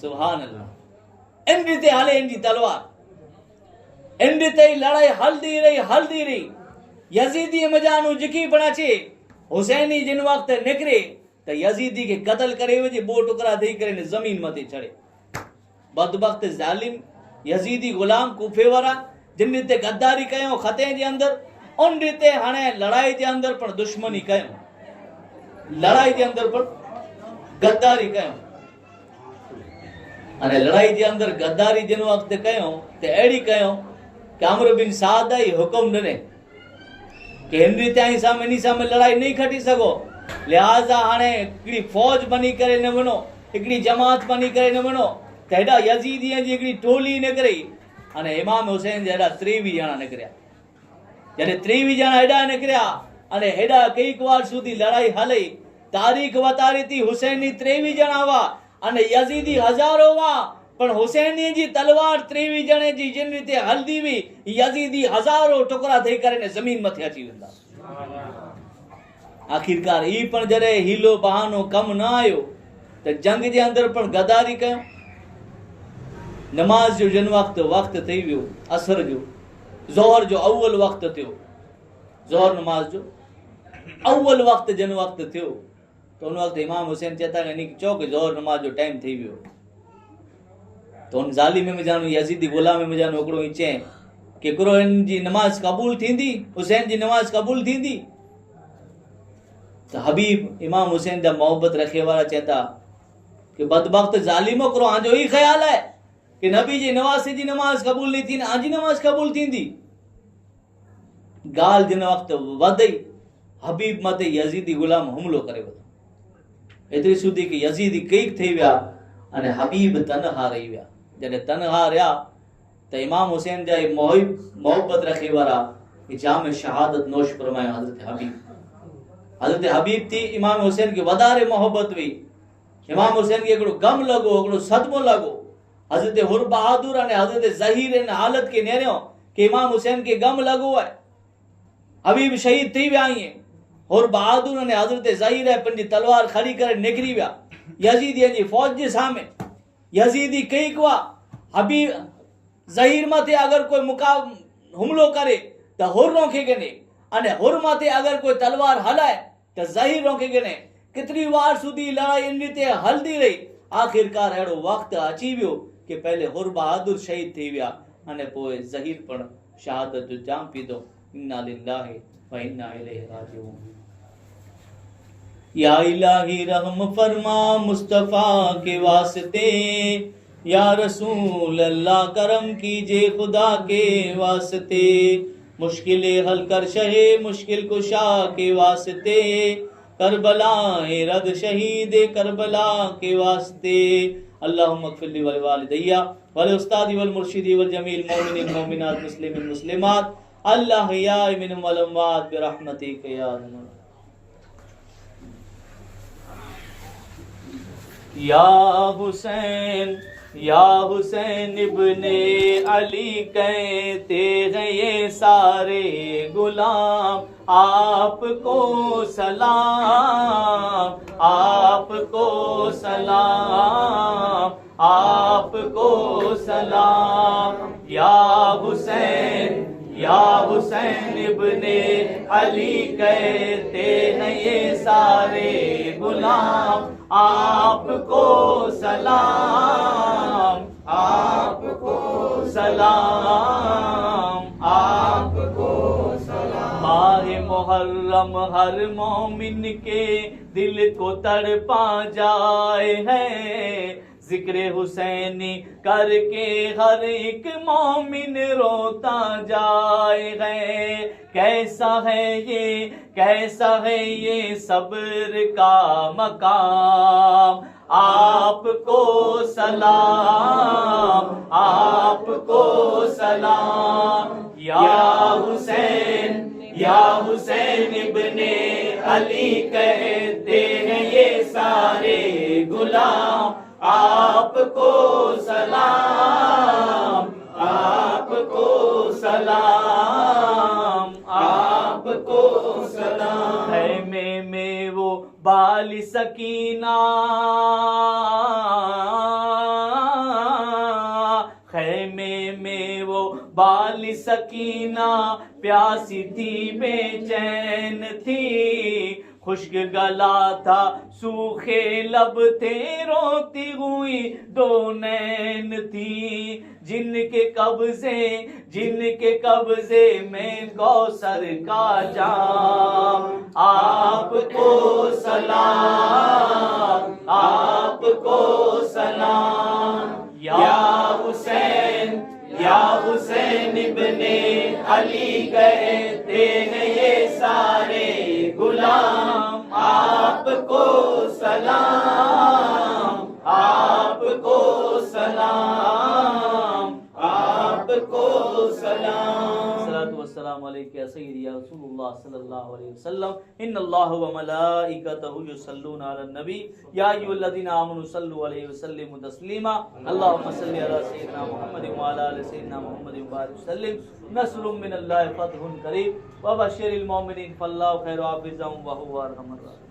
सुभान अल्लाह इन रीते हले इन जी तलवार इन रीते लड़ाई हलदी रही यजीदी मजानु जिकी बनाचे हुसैनी जिन वक्त निकरे तो यजीदी के कत्ल करे वजे बो टुकड़ा थई करे ने जमीन माथे चढ़े। बदबख्त जालिम यजीदी गुलाम कूफे वाला जिन रीते गद्दारी कयो खते जे अंदर उन रीते हाणे लड़ाई जे अंदर पण दुश्मनी कयो लड़ाई जे अंदर पण गद्दारी कयो अने लड़ाई जे अंदर गद्दारी जिन वक्त कयो ते एड़ी कयो कि अमर बिन साद ही हुक्म ॾिने कि हिन रीते आई सामे नी सामे लड़ाई नहीं खटी सको लिहाजा हाणे हिकिड़ी फौज बनी करे न वञो हिकिड़ी जमात बनी करे न वञो त हेॾा यजीदीअ जी हिकिड़ी टोली निकिरी अने इमाम हुसैन जा हेॾा 23 ॼणा निकिरिया। जॾहिं 23 ॼणा हेॾा निकिरिया अने हेॾा कईक वार सुधी लड़ाई हली तारीख़ वतारी थी हुसैनी 23 ॼणा हुआ अने यजीदी हज़ारो हुआ पण हुसैनी जी तलवार 23 ॼणे जी जिन रीते हलदी हुई यजीदी हज़ारो टुकड़ा थई करे ने जमीन मथे अची वेंदा। आखिरकार ई पण जॾहिं हीलो बहानो कम न आयो त जंग जे अंदर पण गद्दारी कयो। नमाज जो जिन वक्त थी वियो असर जो ज़ोहर जो अव्वल वक्त थियो ज़ोहर नमाज जो अव्वल वक्त जिन वक्त थियो तो उन वक्त इमाम हुसैन चेता कि चो कि ज़ोहर नमाज जो टाइम थी वियो तो उन ज़ालिम में जानो यजीदी गुलाम में जानो ओकड़ो ई चए कि करो इन जी नमाज कबूल थींदी हुसैन जी नमाज कबूल थींदी तो हबीब इमाम हुसैन जा मोहब्बत रखे वाला चेता कि बदबख्त ज़ालिमो करो आजो ही ख्याल है कि नबी जी नवासी जी नमाज कबूल नहीं थी आजी नमाज कबूल थींदी। गाल जिन वक्त वधई हबीब मते यजीदी गुलाम हमलो करे वधो एतरी सुधी कि यजीदी कईक थई विया अने हबीब तनहा रही विया। जने तनहा रहा तो इमाम हुसैन जा मोहब्बत रखे वाला जाम शहादत नोश फरमाया हजरत हबीब थी इमाम हुसैन की वधारे मोहब्बत हुई। इमाम हुसैन के एकड़ो गम लगो एकड़ो सदमो लगो हजरत हुर बहादुर ने हजरत ज़हीर इन हालत के नेरियो कि इमाम हुसैन के गम लगो है हबीब शहीद थी विया आए हुर बहादुर ने हजरत ज़हीर है पंजी तलवार खड़ी करे निकरी विया यजीदी जी फौज जे सामे यजीदी कई कुआ हबीब ज़हीर माथे अगर कोई हुमलो करे तो हुर रोके गने अने हुर माथे अगर कोई तलवार हलाए तो ज़हीर रोके गने कितनी वार सुधी लड़ाई इन रीते हलदी रही। आखिरकार एड़ो वक्त अची वियो कि पहले हुर बहादुर शहीद थी विया अने पोइ ज़हीर पण शहादत जो जाम पीधो। इन्ना लिल्लाहि व इन्ना इलैहि राजिऊन। या इलाही रहम फरमा मुस्तफा के वास्ते या रसूल अल्लाह करम कीजिए खुदा के वास्ते मुश्किलें हल कर शहे मुश्किल कुशा के वास्ते करबलाए रद शहीद करबला के वास्ते अल्लाहुम्मा इग़फिर ली व लिवालिदैया व लिउस्तादी वल मुर्शिदी वल जमील मोमिनीन मोमिनात मुस्लिमीन मुस्लिमात अल्लाह या मिनहुम वल अमवात बिरहमतिक या या हुसैन इब्ने अली कहते हैं ये सारे गुलाम, आपको सलाम, आपको सलाम, आपको सलाम। या हुसैन इब्ने अली कहते हैं ये सारे गुलाम, आपको सलाम, आपको सलाम, आपको सलाम। माहे मुहर्रम हर मोमिन के दिल को तड़पा जाए है, जिक्र हुसैनी करके हर एक मोमिन रोता जाए है। कैसा है ये सब्र का मकाम, आपको सलाम, आपको सलाम। या हुसैन इब्ने अली कहते हैं ये सारे गुलाम, आपको सलाम, आपको सलाम, आपको सलाम। खैमे में वो बाली सकीना, खैमे में वो बाली सकीना, प्यासी थी बेचैन थी, खुश्क गला था सूखे लब थे, रोती हुई दो नैन थी, जिनके कब्जे में कौसर का जाम, आपको सलाम, आपको सलाम। या हुसैन इब्ने अली कहते हैं ये सारे गुलाम, आपको सलाम, आपको सलाम, आपको सलाम। सलातु वस्सलामु अलैका या सय्यदी या रसूलुल्लाह सल्लल्लाहु अलैहि वसल्लम। इन्नल्लाह व मलाइकतहु युसल्लूना अलन नबी या अय्युहल्लज़ीना आमनु सल्लु अलैहि वसल्लिमु तस्लीमा। अल्लाहुम्मा सल्लि अला सय्यिदिना मुहम्मदिन व अला आलि सय्यिदिना मुहम्मदिन व बारिक वसल्लिम। नस्रुम मिनल्लाहि फतहुन करीब व बश्शिरिल मुमिनीन फल्लाहु खैरु हाफिज़न व हुवा अरहमुर राहिमीन।